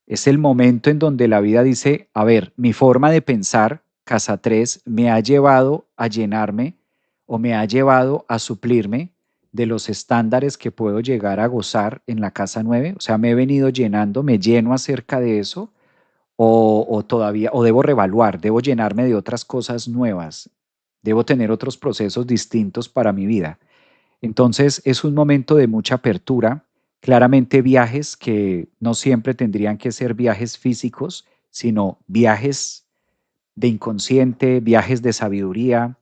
Es el momento en donde la vida dice, a ver, mi forma de pensar, casa 3, me ha llevado a llenarme o me ha llevado a suplirme de los estándares que puedo llegar a gozar en la casa 9. O sea, me he venido llenando, me lleno acerca de eso o todavía, o debo revaluar, debo llenarme de otras cosas nuevas, debo tener otros procesos distintos para mi vida. Entonces es un momento de mucha apertura, claramente viajes que no siempre tendrían que ser viajes físicos, sino viajes de inconsciente, viajes de sabiduría,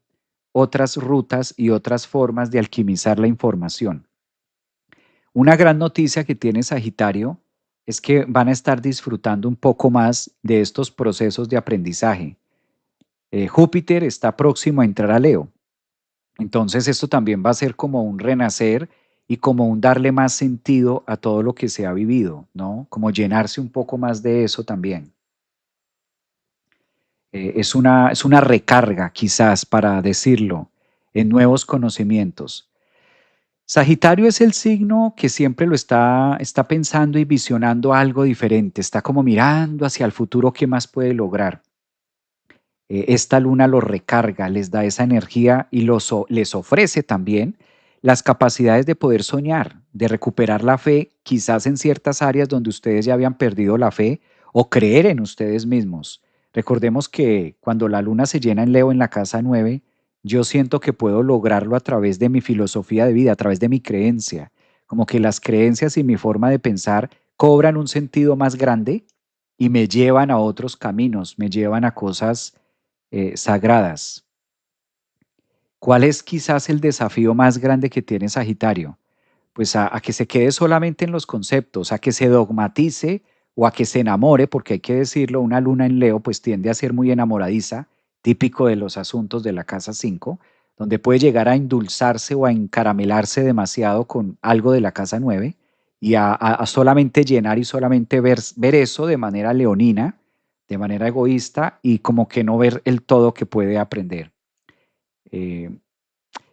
otras rutas y otras formas de alquimizar la información. Una gran noticia que tiene Sagitario es que van a estar disfrutando un poco más de estos procesos de aprendizaje. Júpiter está próximo a entrar a Leo. Entonces esto también va a ser como un renacer y como un darle más sentido a todo lo que se ha vivido, ¿no? Como llenarse un poco más de eso también. Es una recarga, quizás, para decirlo, en nuevos conocimientos. Sagitario es el signo que siempre está pensando y visionando algo diferente, está como mirando hacia el futuro qué más puede lograr. Esta luna los recarga, les da esa energía y les ofrece también las capacidades de poder soñar, de recuperar la fe, quizás en ciertas áreas donde ustedes ya habían perdido la fe o creer en ustedes mismos. Recordemos que cuando la luna se llena en Leo en la casa 9, yo siento que puedo lograrlo a través de mi filosofía de vida, a través de mi creencia, como que las creencias y mi forma de pensar cobran un sentido más grande y me llevan a otros caminos, me llevan a cosas sagradas. ¿Cuál es quizás el desafío más grande que tiene Sagitario? Pues a que se quede solamente en los conceptos, a que se dogmatice o a que se enamore, porque hay que decirlo, una luna en Leo pues tiende a ser muy enamoradiza, típico de los asuntos de la casa 5, donde puede llegar a endulzarse o a encaramelarse demasiado con algo de la casa 9 y a solamente llenar y solamente ver eso de manera leonina, de manera egoísta y como que no ver el todo que puede aprender. Eh,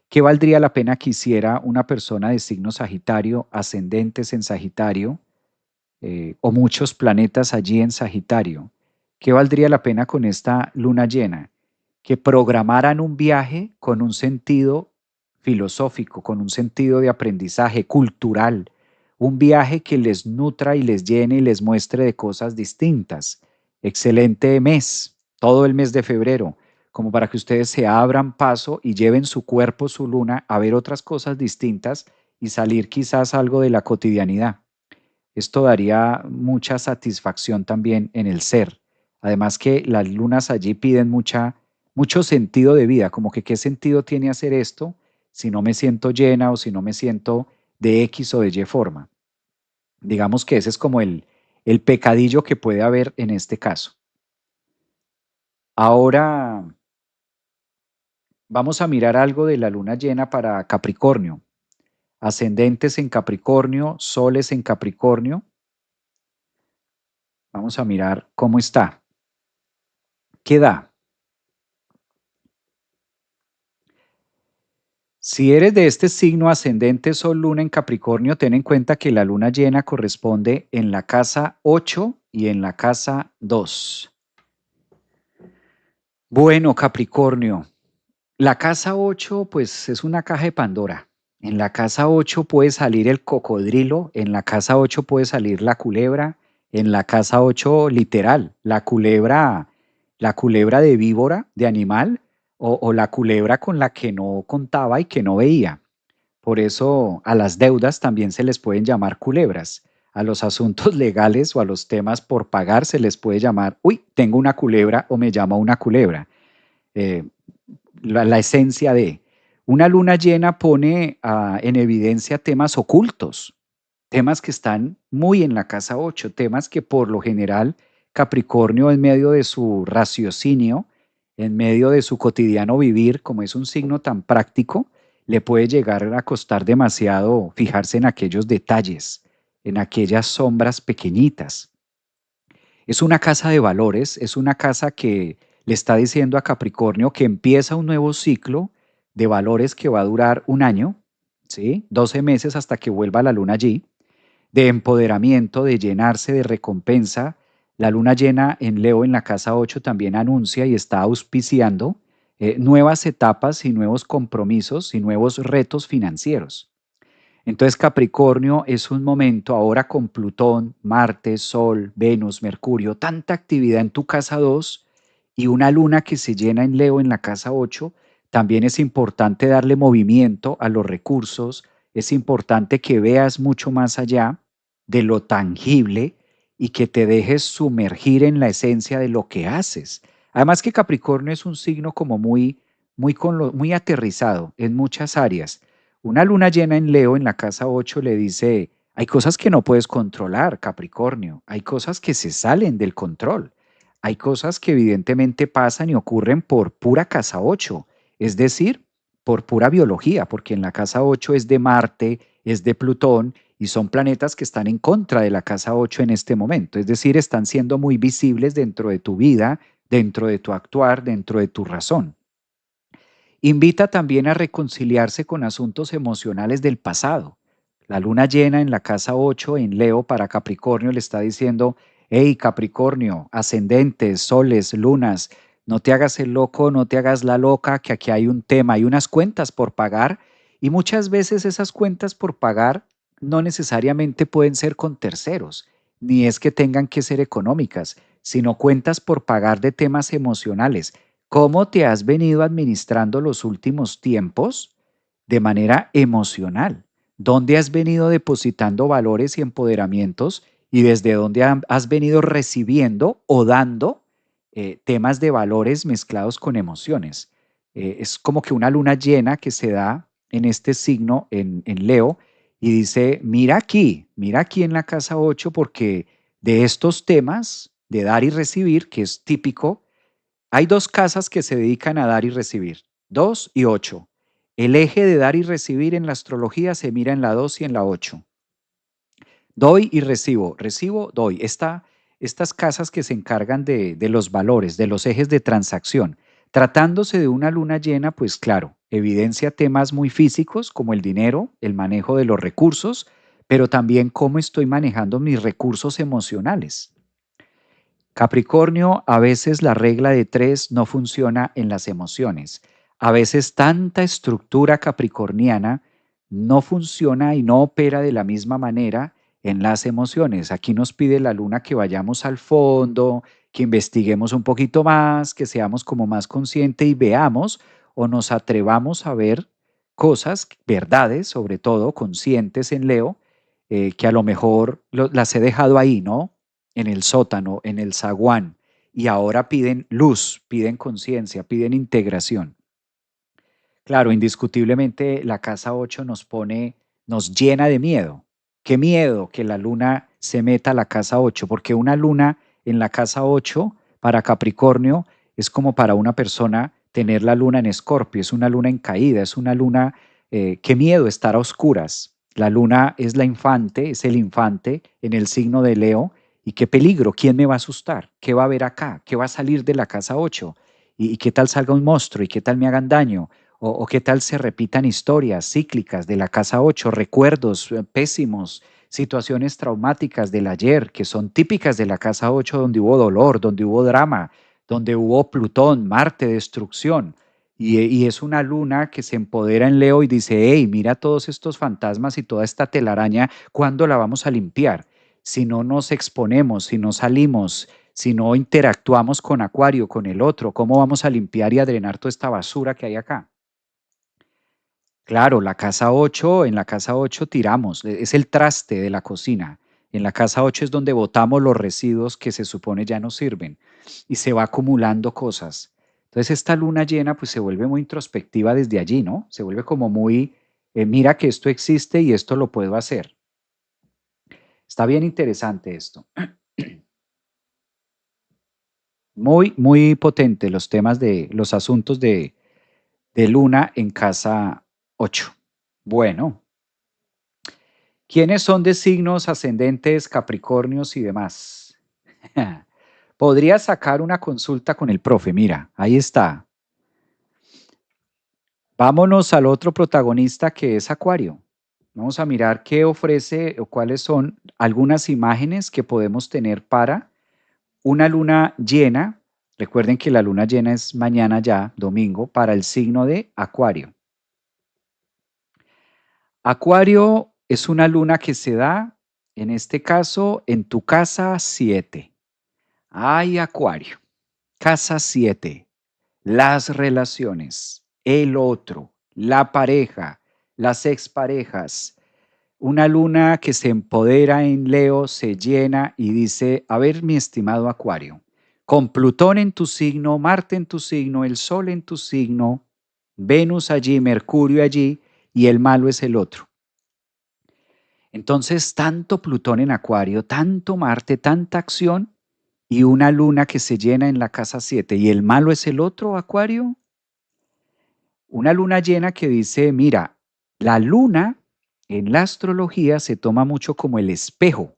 ¿Qué valdría la pena que hiciera una persona de signo Sagitario, ascendentes en Sagitario, o muchos planetas allí en Sagitario? ¿Qué valdría la pena con esta luna llena? Que programaran un viaje con un sentido filosófico, con un sentido de aprendizaje cultural, un viaje que les nutra y les llene y les muestre de cosas distintas. Excelente mes, todo el mes de febrero, como para que ustedes se abran paso y lleven su cuerpo, su luna, a ver otras cosas distintas y salir quizás algo de la cotidianidad. Esto daría mucha satisfacción también en el ser. Además que las lunas allí piden mucho sentido de vida, como que qué sentido tiene hacer esto si no me siento llena o si no me siento de X o de Y forma. Digamos que ese es como el pecadillo que puede haber en este caso. Ahora vamos a mirar algo de la luna llena para Capricornio. Ascendentes en Capricornio, soles en Capricornio. Vamos a mirar cómo está. ¿Qué da? Si eres de este signo ascendente Sol Luna en Capricornio, ten en cuenta que la luna llena corresponde en la casa 8 y en la casa 2. Bueno, Capricornio, la casa 8 pues es una caja de Pandora. En la casa 8 puede salir el cocodrilo, en la casa 8 puede salir la culebra, en la casa 8 literal, la culebra de víbora, de animal, o la culebra con la que no contaba y que no veía. Por eso a las deudas también se les pueden llamar culebras. A los asuntos legales o a los temas por pagar se les puede llamar, uy, tengo una culebra o me llama una culebra. Eh, la esencia de una luna llena pone en evidencia temas ocultos, temas que están muy en la casa 8, temas que por lo general Capricornio en medio de su raciocinio, en medio de su cotidiano vivir, como es un signo tan práctico, le puede llegar a costar demasiado fijarse en aquellos detalles, en aquellas sombras pequeñitas. Es una casa de valores, es una casa que le está diciendo a Capricornio que empieza un nuevo ciclo de valores que va a durar un año, ¿sí? 12 meses hasta que vuelva la luna allí, de empoderamiento, de llenarse de recompensa. La luna llena en Leo en la casa 8 también anuncia y está auspiciando nuevas etapas y nuevos compromisos y nuevos retos financieros. Entonces Capricornio es un momento ahora con Plutón, Marte, Sol, Venus, Mercurio, tanta actividad en tu casa 2 y una luna que se llena en Leo en la casa 8. También es importante darle movimiento a los recursos, es importante que veas mucho más allá de lo tangible y que te dejes sumergir en la esencia de lo que haces. Además que Capricornio es un signo como muy aterrizado en muchas áreas. Una luna llena en Leo en la casa 8 le dice, hay cosas que no puedes controlar, Capricornio, hay cosas que se salen del control, hay cosas que evidentemente pasan y ocurren por pura casa 8, es decir, por pura biología, porque en la casa 8 es de Marte, es de Plutón y son planetas que están en contra de la casa 8 en este momento, es decir, están siendo muy visibles dentro de tu vida, dentro de tu actuar, dentro de tu razón. Invita también a reconciliarse con asuntos emocionales del pasado. La luna llena en la casa 8 en Leo para Capricornio le está diciendo, hey Capricornio, ascendentes, soles, lunas, no te hagas el loco, no te hagas la loca, que aquí hay un tema, hay unas cuentas por pagar y muchas veces esas cuentas por pagar no necesariamente pueden ser con terceros, ni es que tengan que ser económicas, sino cuentas por pagar de temas emocionales. ¿Cómo te has venido administrando los últimos tiempos de manera emocional? ¿Dónde has venido depositando valores y empoderamientos y desde dónde has venido recibiendo o dando temas de valores mezclados con emociones? Es como que una luna llena que se da en este signo en Leo y dice, mira aquí en la casa 8 porque de estos temas de dar y recibir, que es típico, hay dos casas que se dedican a dar y recibir, 2 y 8. El eje de dar y recibir en la astrología se mira en la 2 y en la 8. Doy y recibo, recibo, doy. Estas casas que se encargan de los valores, de los ejes de transacción. Tratándose de una luna llena, pues claro, evidencia temas muy físicos como el dinero, el manejo de los recursos, pero también cómo estoy manejando mis recursos emocionales. Capricornio, a veces la regla de tres no funciona en las emociones. A veces tanta estructura capricorniana no funciona y no opera de la misma manera en las emociones. Aquí nos pide la luna que vayamos al fondo, que investiguemos un poquito más, que seamos como más conscientes y veamos o nos atrevamos a ver cosas, verdades, sobre todo conscientes en Leo, que a lo mejor las he dejado ahí, ¿no? En el sótano, en el zaguán, y ahora piden luz, piden conciencia, piden integración. Claro, indiscutiblemente la casa 8 nos llena de miedo. Qué miedo que la luna se meta a la casa 8, porque una luna en la casa 8 para Capricornio es como para una persona tener la luna en Escorpio, es una luna en caída, es una luna, qué miedo estar a oscuras. La luna es la infante, es el infante en el signo de Leo, y qué peligro, ¿quién me va a asustar? ¿Qué va a haber acá? ¿Qué va a salir de la casa 8? ¿Y qué tal salga un monstruo? ¿Y qué tal me hagan daño? O qué tal se repitan historias cíclicas de la casa 8, recuerdos pésimos, situaciones traumáticas del ayer que son típicas de la casa 8, donde hubo dolor, donde hubo drama, donde hubo Plutón, Marte, destrucción. Y es una luna que se empodera en Leo y dice, hey, mira todos estos fantasmas y toda esta telaraña, ¿cuándo la vamos a limpiar? Si no nos exponemos, si no salimos, si no interactuamos con Acuario, con el otro, ¿cómo vamos a limpiar y a drenar toda esta basura que hay acá? Claro, la casa 8, en la casa 8 tiramos, es el traste de la cocina. En la casa 8 es donde botamos los residuos que se supone ya no sirven y se va acumulando cosas. Entonces esta luna llena pues se vuelve muy introspectiva desde allí, ¿no? Se vuelve como muy, mira que esto existe y esto lo puedo hacer. Está bien interesante esto. Muy, muy potente los temas de los asuntos de luna en casa 8. Bueno. ¿Quiénes son de signos ascendentes, Capricornios y demás? Podría sacar una consulta con el profe, mira, ahí está. Vámonos al otro protagonista que es Acuario. Vamos a mirar qué ofrece o cuáles son algunas imágenes que podemos tener para una luna llena. Recuerden que la luna llena es mañana ya, domingo, para el signo de Acuario. Acuario es una luna que se da, en este caso, en tu casa 7. Ay, Acuario. Casa 7. Las relaciones, el otro, la pareja, las exparejas. Una luna que se empodera en Leo, se llena y dice, a ver, mi estimado Acuario, con Plutón en tu signo, Marte en tu signo, el Sol en tu signo, Venus allí, Mercurio allí, y el malo es el otro. Entonces, tanto Plutón en Acuario, tanto Marte, tanta acción y una luna que se llena en la casa 7 y el malo es el otro, Acuario. Una luna llena que dice, mira, la luna en la astrología se toma mucho como el espejo.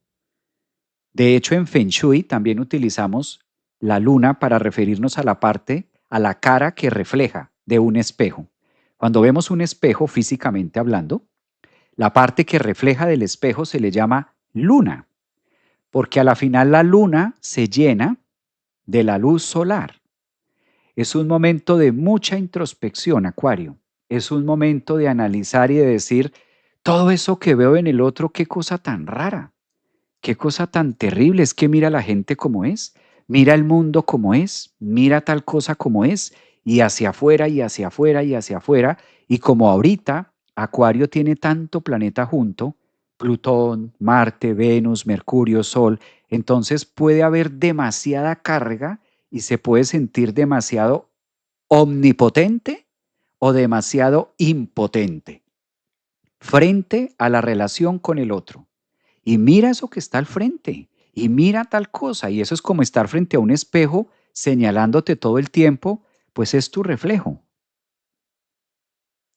De hecho, en Feng Shui también utilizamos la luna para referirnos a la parte, a la cara que refleja de un espejo. Cuando vemos un espejo físicamente hablando, la parte que refleja del espejo se le llama luna, porque a la final la luna se llena de la luz solar. Es un momento de mucha introspección, Acuario. Es un momento de analizar y de decir, todo eso que veo en el otro, qué cosa tan rara, qué cosa tan terrible. Es que mira la gente como es, mira el mundo como es, mira tal cosa como es, y hacia afuera y hacia afuera y hacia afuera. Y como ahorita Acuario tiene tanto planeta junto, Plutón, Marte, Venus, Mercurio, Sol, entonces puede haber demasiada carga y se puede sentir demasiado omnipotente o demasiado impotente frente a la relación con el otro. Y mira eso que está al frente, y mira tal cosa, y eso es como estar frente a un espejo señalándote todo el tiempo, pues es tu reflejo,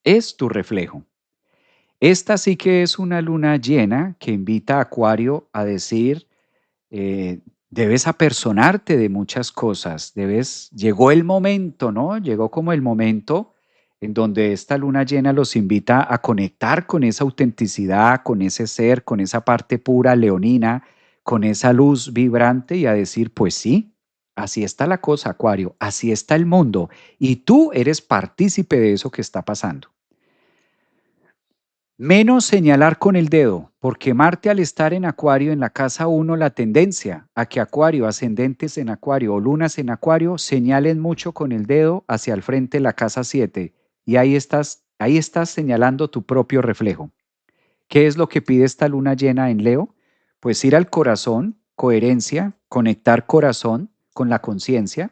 es tu reflejo. Esta sí que es una luna llena que invita a Acuario a decir, debes apersonarte de muchas cosas, llegó el momento, ¿no? Llegó como el momento en donde esta luna llena los invita a conectar con esa autenticidad, con ese ser, con esa parte pura leonina, con esa luz vibrante y a decir, pues sí, así está la cosa, Acuario, así está el mundo y tú eres partícipe de eso que está pasando. Menos señalar con el dedo, porque Marte al estar en Acuario en la casa 1, la tendencia a que Acuario, ascendentes en Acuario o lunas en Acuario señalen mucho con el dedo hacia el frente la casa 7. Y Ahí estás señalando tu propio reflejo. ¿Qué es lo que pide esta luna llena en Leo? Pues ir al corazón, coherencia, conectar corazón con la conciencia,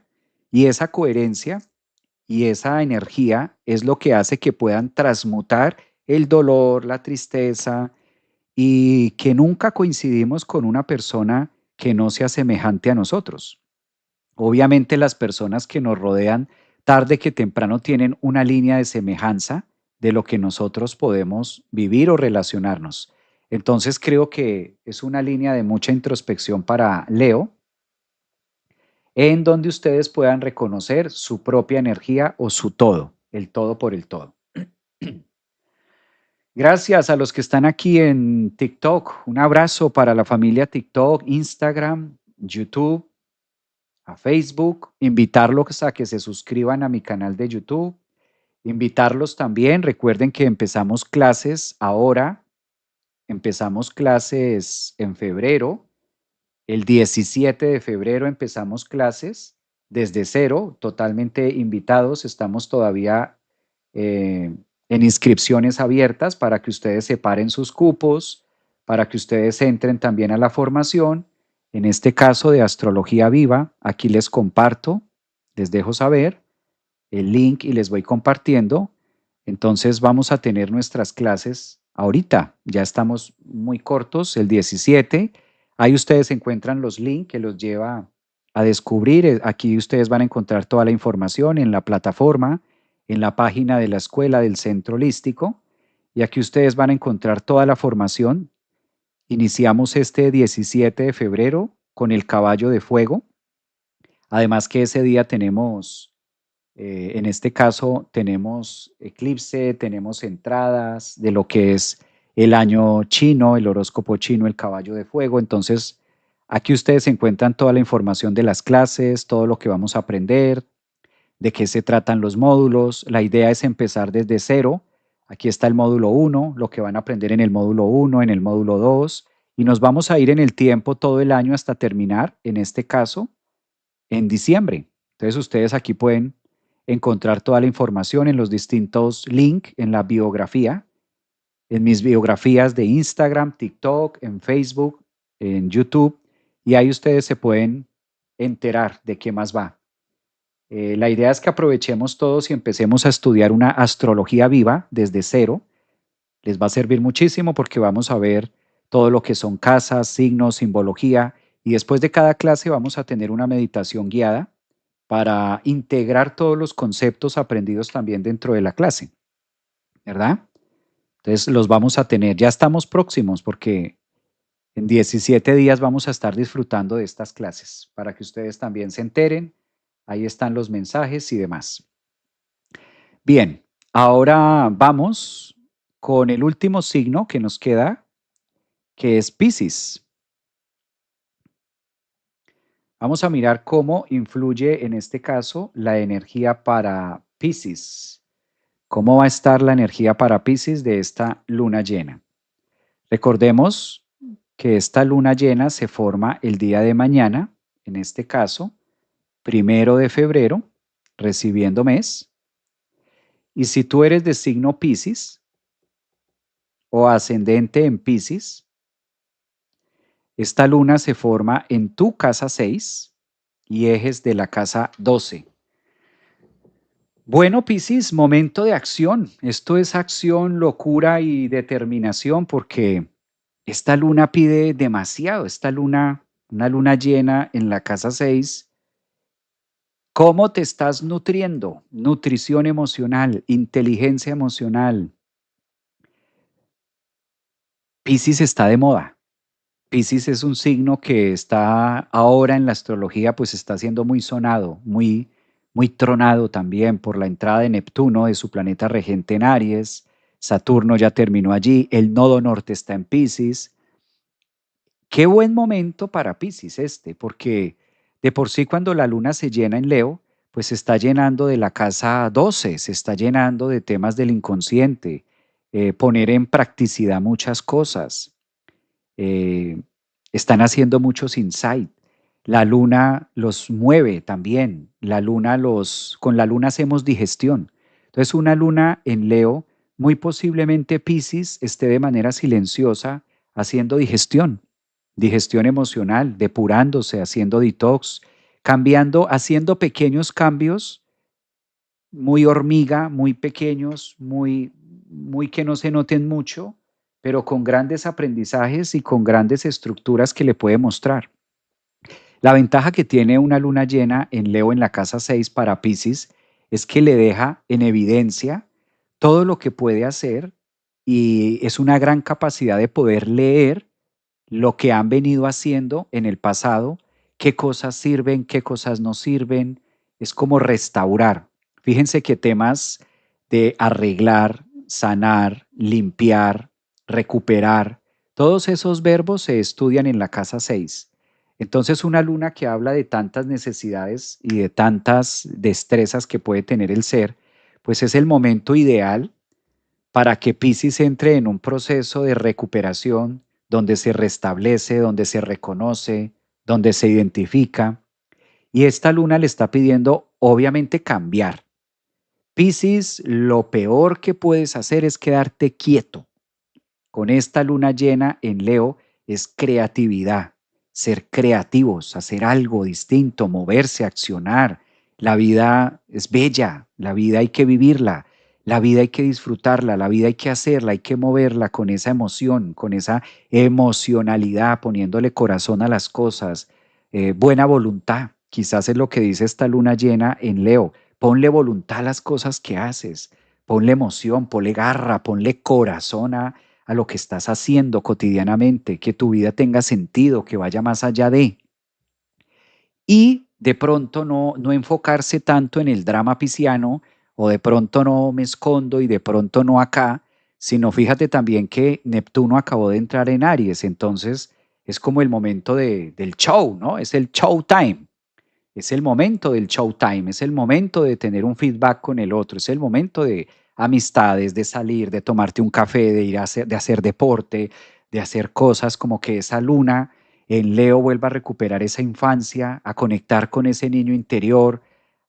y esa coherencia y esa energía es lo que hace que puedan transmutar el dolor, la tristeza, y que nunca coincidimos con una persona que no sea semejante a nosotros. Obviamente las personas que nos rodean tarde que temprano tienen una línea de semejanza de lo que nosotros podemos vivir o relacionarnos. Entonces creo que es una línea de mucha introspección para Leo, en donde ustedes puedan reconocer su propia energía o su todo, el todo por el todo. Gracias a los que están aquí en TikTok. Un abrazo para la familia TikTok, Instagram, YouTube, a Facebook. Invitarlos a que se suscriban a mi canal de YouTube. Invitarlos también. Recuerden que empezamos clases ahora. Empezamos clases en febrero. El 17 de febrero empezamos clases desde cero, totalmente invitados. Estamos todavía eh, en inscripciones abiertas para que ustedes separen sus cupos, para que ustedes entren también a la formación. En este caso de Astrología Viva, aquí les comparto, les dejo saber el link y les voy compartiendo. Entonces vamos a tener nuestras clases ahorita. Ya estamos muy cortos, el 17. Ahí ustedes encuentran los links que los lleva a descubrir. Aquí ustedes van a encontrar toda la información en la plataforma, en la página de la escuela del Centro Holístico. Y aquí ustedes van a encontrar toda la formación. Iniciamos este 17 de febrero con el caballo de fuego. Además que ese día tenemos en este caso tenemos eclipse, tenemos entradas de lo que es el año chino, el horóscopo chino, el caballo de fuego. Entonces, aquí ustedes encuentran toda la información de las clases, todo lo que vamos a aprender, de qué se tratan los módulos. La idea es empezar desde cero. Aquí está el módulo uno, lo que van a aprender en el módulo uno, en el módulo 2, y nos vamos a ir en el tiempo todo el año hasta terminar, en este caso, en diciembre. Entonces ustedes aquí pueden encontrar toda la información en los distintos links en la biografía, en mis biografías de Instagram, TikTok, en Facebook, en YouTube, y ahí ustedes se pueden enterar de qué más va. La idea es que aprovechemos todos y empecemos a estudiar una astrología viva desde cero. Les va a servir muchísimo porque vamos a ver todo lo que son casas, signos, simbología, y después de cada clase vamos a tener una meditación guiada para integrar todos los conceptos aprendidos también dentro de la clase, ¿verdad? Entonces los vamos a tener, ya estamos próximos porque en 17 días vamos a estar disfrutando de estas clases para que ustedes también se enteren. Ahí están los mensajes y demás. Bien, ahora vamos con el último signo que nos queda, que es Piscis. Vamos a mirar cómo influye en este caso la energía para Piscis. ¿Cómo va a estar la energía para Piscis de esta luna llena? Recordemos que esta luna llena se forma el día de mañana, en este caso, 1 de febrero, recibiendo mes. Y si tú eres de signo Piscis o ascendente en Piscis, esta luna se forma en tu casa 6 y ejes de la casa 12. Bueno, Piscis, momento de acción. Esto es acción, locura y determinación porque esta luna pide demasiado. Esta luna, una luna llena en la casa 6. ¿Cómo te estás nutriendo? Nutrición emocional, inteligencia emocional. Piscis está de moda. Piscis es un signo que está ahora en la astrología, pues está siendo muy sonado, muy tronado también por la entrada de Neptuno, de su planeta regente en Aries. Saturno ya terminó allí, el nodo norte está en Piscis. Qué buen momento para Piscis este, porque de por sí cuando la luna se llena en Leo, pues se está llenando de la casa 12, se está llenando de temas del inconsciente, poner en practicidad muchas cosas. eh, Están haciendo muchos insight. La luna los mueve también. Con la luna hacemos digestión. Entonces, una luna en Leo muy posiblemente Piscis esté de manera silenciosa haciendo digestión emocional, depurándose, haciendo detox, cambiando, haciendo pequeños cambios, muy hormiga, muy pequeños, muy que no se noten mucho, pero con grandes aprendizajes y con grandes estructuras que le puede mostrar. La ventaja que tiene una luna llena en Leo en la casa 6 para Piscis es que le deja en evidencia todo lo que puede hacer y es una gran capacidad de poder leer lo que han venido haciendo en el pasado, qué cosas sirven, qué cosas no sirven. Es como restaurar. Fíjense que temas de arreglar, sanar, limpiar, recuperar, todos esos verbos se estudian en la casa 6. Entonces, una luna que habla de tantas necesidades y de tantas destrezas que puede tener el ser, pues es el momento ideal para que Piscis entre en un proceso de recuperación donde se restablece, donde se reconoce, donde se identifica. Y esta luna le está pidiendo, obviamente, cambiar. Piscis, lo peor que puedes hacer es quedarte quieto. Con esta luna llena en Leo es creatividad, ser creativos, hacer algo distinto, moverse, accionar. La vida es bella, la vida hay que vivirla, la vida hay que disfrutarla, la vida hay que hacerla, hay que moverla con esa emoción, con esa emocionalidad, poniéndole corazón a las cosas, buena voluntad. Quizás es lo que dice esta luna llena en Leo. Ponle voluntad a las cosas que haces, ponle emoción, ponle garra, ponle corazón a lo que estás haciendo cotidianamente, que tu vida tenga sentido, que vaya más allá de. Y de pronto no enfocarse tanto en el drama pisciano o de pronto no me escondo y de pronto no acá, sino fíjate también que Neptuno acabó de entrar en Aries, entonces es como el momento del show, ¿no? Es el show time. Es el momento del showtime, es el momento de tener un feedback con el otro, es el momento de amistades, de salir, de tomarte un café, de ir a hacer, de hacer deporte, de hacer cosas como que esa luna en Leo vuelva a recuperar esa infancia, a conectar con ese niño interior,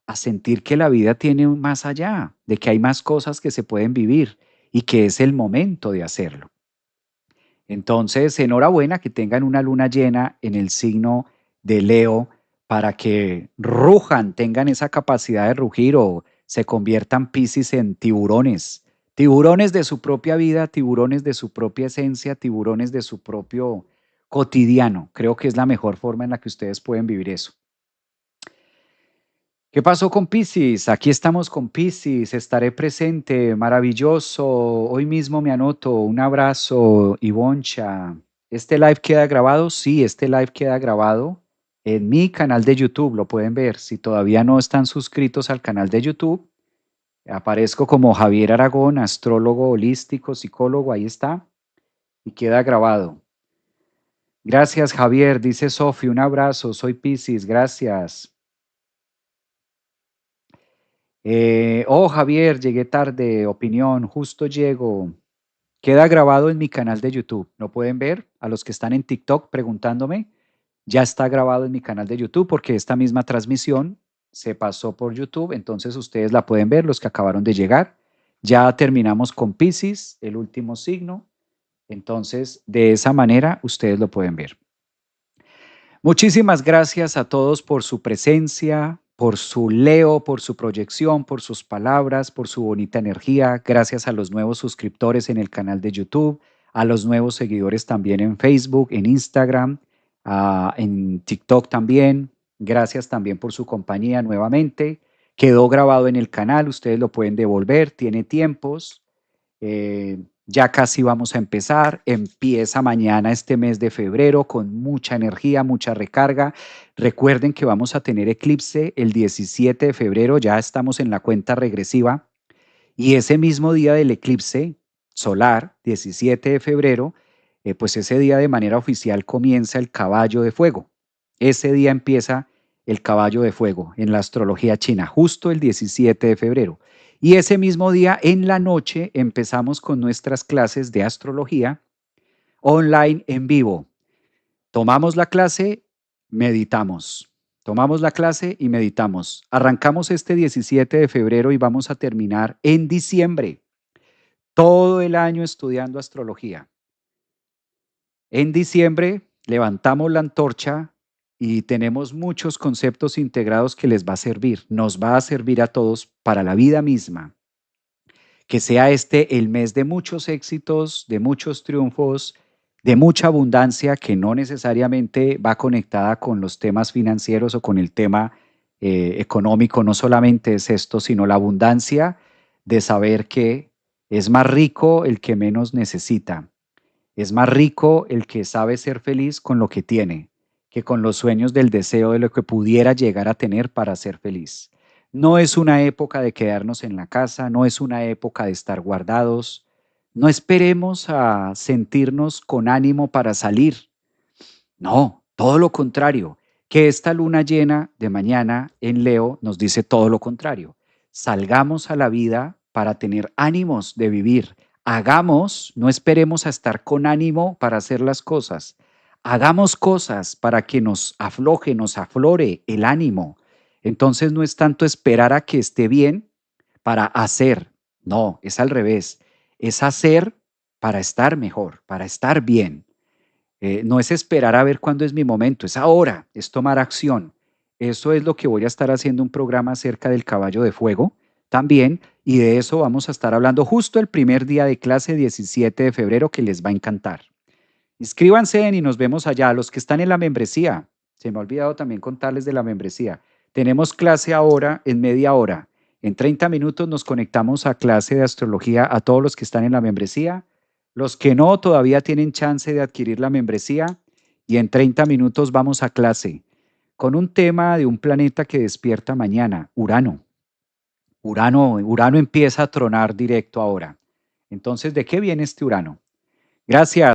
a sentir que la vida tiene un más allá, de que hay más cosas que se pueden vivir y que es el momento de hacerlo. Entonces, enhorabuena que tengan una luna llena en el signo de Leo para que rujan, tengan esa capacidad de rugir o se conviertan Piscis en tiburones, tiburones de su propia vida, tiburones de su propia esencia, tiburones de su propio cotidiano. Creo que es la mejor forma en la que ustedes pueden vivir eso. ¿Qué pasó con Piscis? Aquí estamos con Piscis, estaré presente, maravilloso. Hoy mismo me anoto. Un abrazo, Ivoncha. ¿Este live queda grabado? Sí, este live queda grabado en mi canal de YouTube, lo pueden ver. Si todavía no están suscritos al canal de YouTube, aparezco como Javier Aragón, astrólogo holístico, psicólogo, ahí está, y queda grabado. Gracias, Javier, dice Sofi, un abrazo, soy Piscis, gracias. Javier, llegué tarde, opinión, justo llego. Queda grabado en mi canal de YouTube. ¿Lo pueden ver? A los que están en TikTok preguntándome, ya está grabado en mi canal de YouTube porque esta misma transmisión se pasó por YouTube, entonces ustedes la pueden ver, los que acabaron de llegar. Ya terminamos con Piscis, el último signo. Entonces, de esa manera ustedes lo pueden ver. Muchísimas gracias a todos por su presencia, por su Leo, por su proyección, por sus palabras, por su bonita energía. Gracias a los nuevos suscriptores en el canal de YouTube, a los nuevos seguidores también en Facebook, en Instagram, en TikTok también. Gracias también por su compañía nuevamente. Quedó grabado en el canal, ustedes lo pueden devolver, tiene tiempos. Ya casi vamos a empezar. Empieza mañana este mes de febrero con mucha energía, mucha recarga. Recuerden que vamos a tener eclipse el 17 de febrero, ya estamos en la cuenta regresiva. Y ese mismo día del eclipse solar, 17 de febrero, pues ese día de manera oficial comienza el caballo de fuego. Ese día empieza el caballo de fuego en la astrología china, justo el 17 de febrero. Y ese mismo día en la noche empezamos con nuestras clases de astrología online en vivo. Tomamos la clase, meditamos. Tomamos la clase y meditamos. Arrancamos este 17 de febrero y vamos a terminar en diciembre. todo el año estudiando astrología. En diciembre levantamos la antorcha y tenemos muchos conceptos integrados que les va a servir, nos va a servir a todos para la vida misma. Que sea este el mes de muchos éxitos, de muchos triunfos, de mucha abundancia que no necesariamente va conectada con los temas financieros o con el tema económico. No solamente es esto, sino la abundancia de saber que es más rico el que menos necesita. Es más rico el que sabe ser feliz con lo que tiene que con los sueños del deseo de lo que pudiera llegar a tener para ser feliz. No es una época de quedarnos en la casa, no es una época de estar guardados. No esperemos a sentirnos con ánimo para salir. No, todo lo contrario, que esta luna llena de mañana en Leo nos dice todo lo contrario. Salgamos a la vida para tener ánimos de vivir. Hagamos, no esperemos a estar con ánimo para hacer las cosas. Hagamos cosas para que nos afloje, nos aflore el ánimo. Entonces no es tanto esperar a que esté bien para hacer. No, es al revés. Es hacer para estar mejor, para estar bien. No es esperar a ver cuándo es mi momento, es ahora, es tomar acción. Eso es lo que voy a estar haciendo un programa acerca del caballo de fuego también, y de eso vamos a estar hablando justo el primer día de clase, 17 de febrero, que les va a encantar. Inscríbanse y nos vemos allá. Los que están en la membresía, se me ha olvidado también contarles de la membresía. Tenemos clase ahora en media hora. En 30 minutos nos conectamos a clase de astrología a todos los que están en la membresía. Los que no todavía tienen chance de adquirir la membresía y en 30 minutos vamos a clase con un tema de un planeta que despierta mañana, Urano. Urano empieza a tronar directo ahora. Entonces, ¿de qué viene este Urano? Gracias.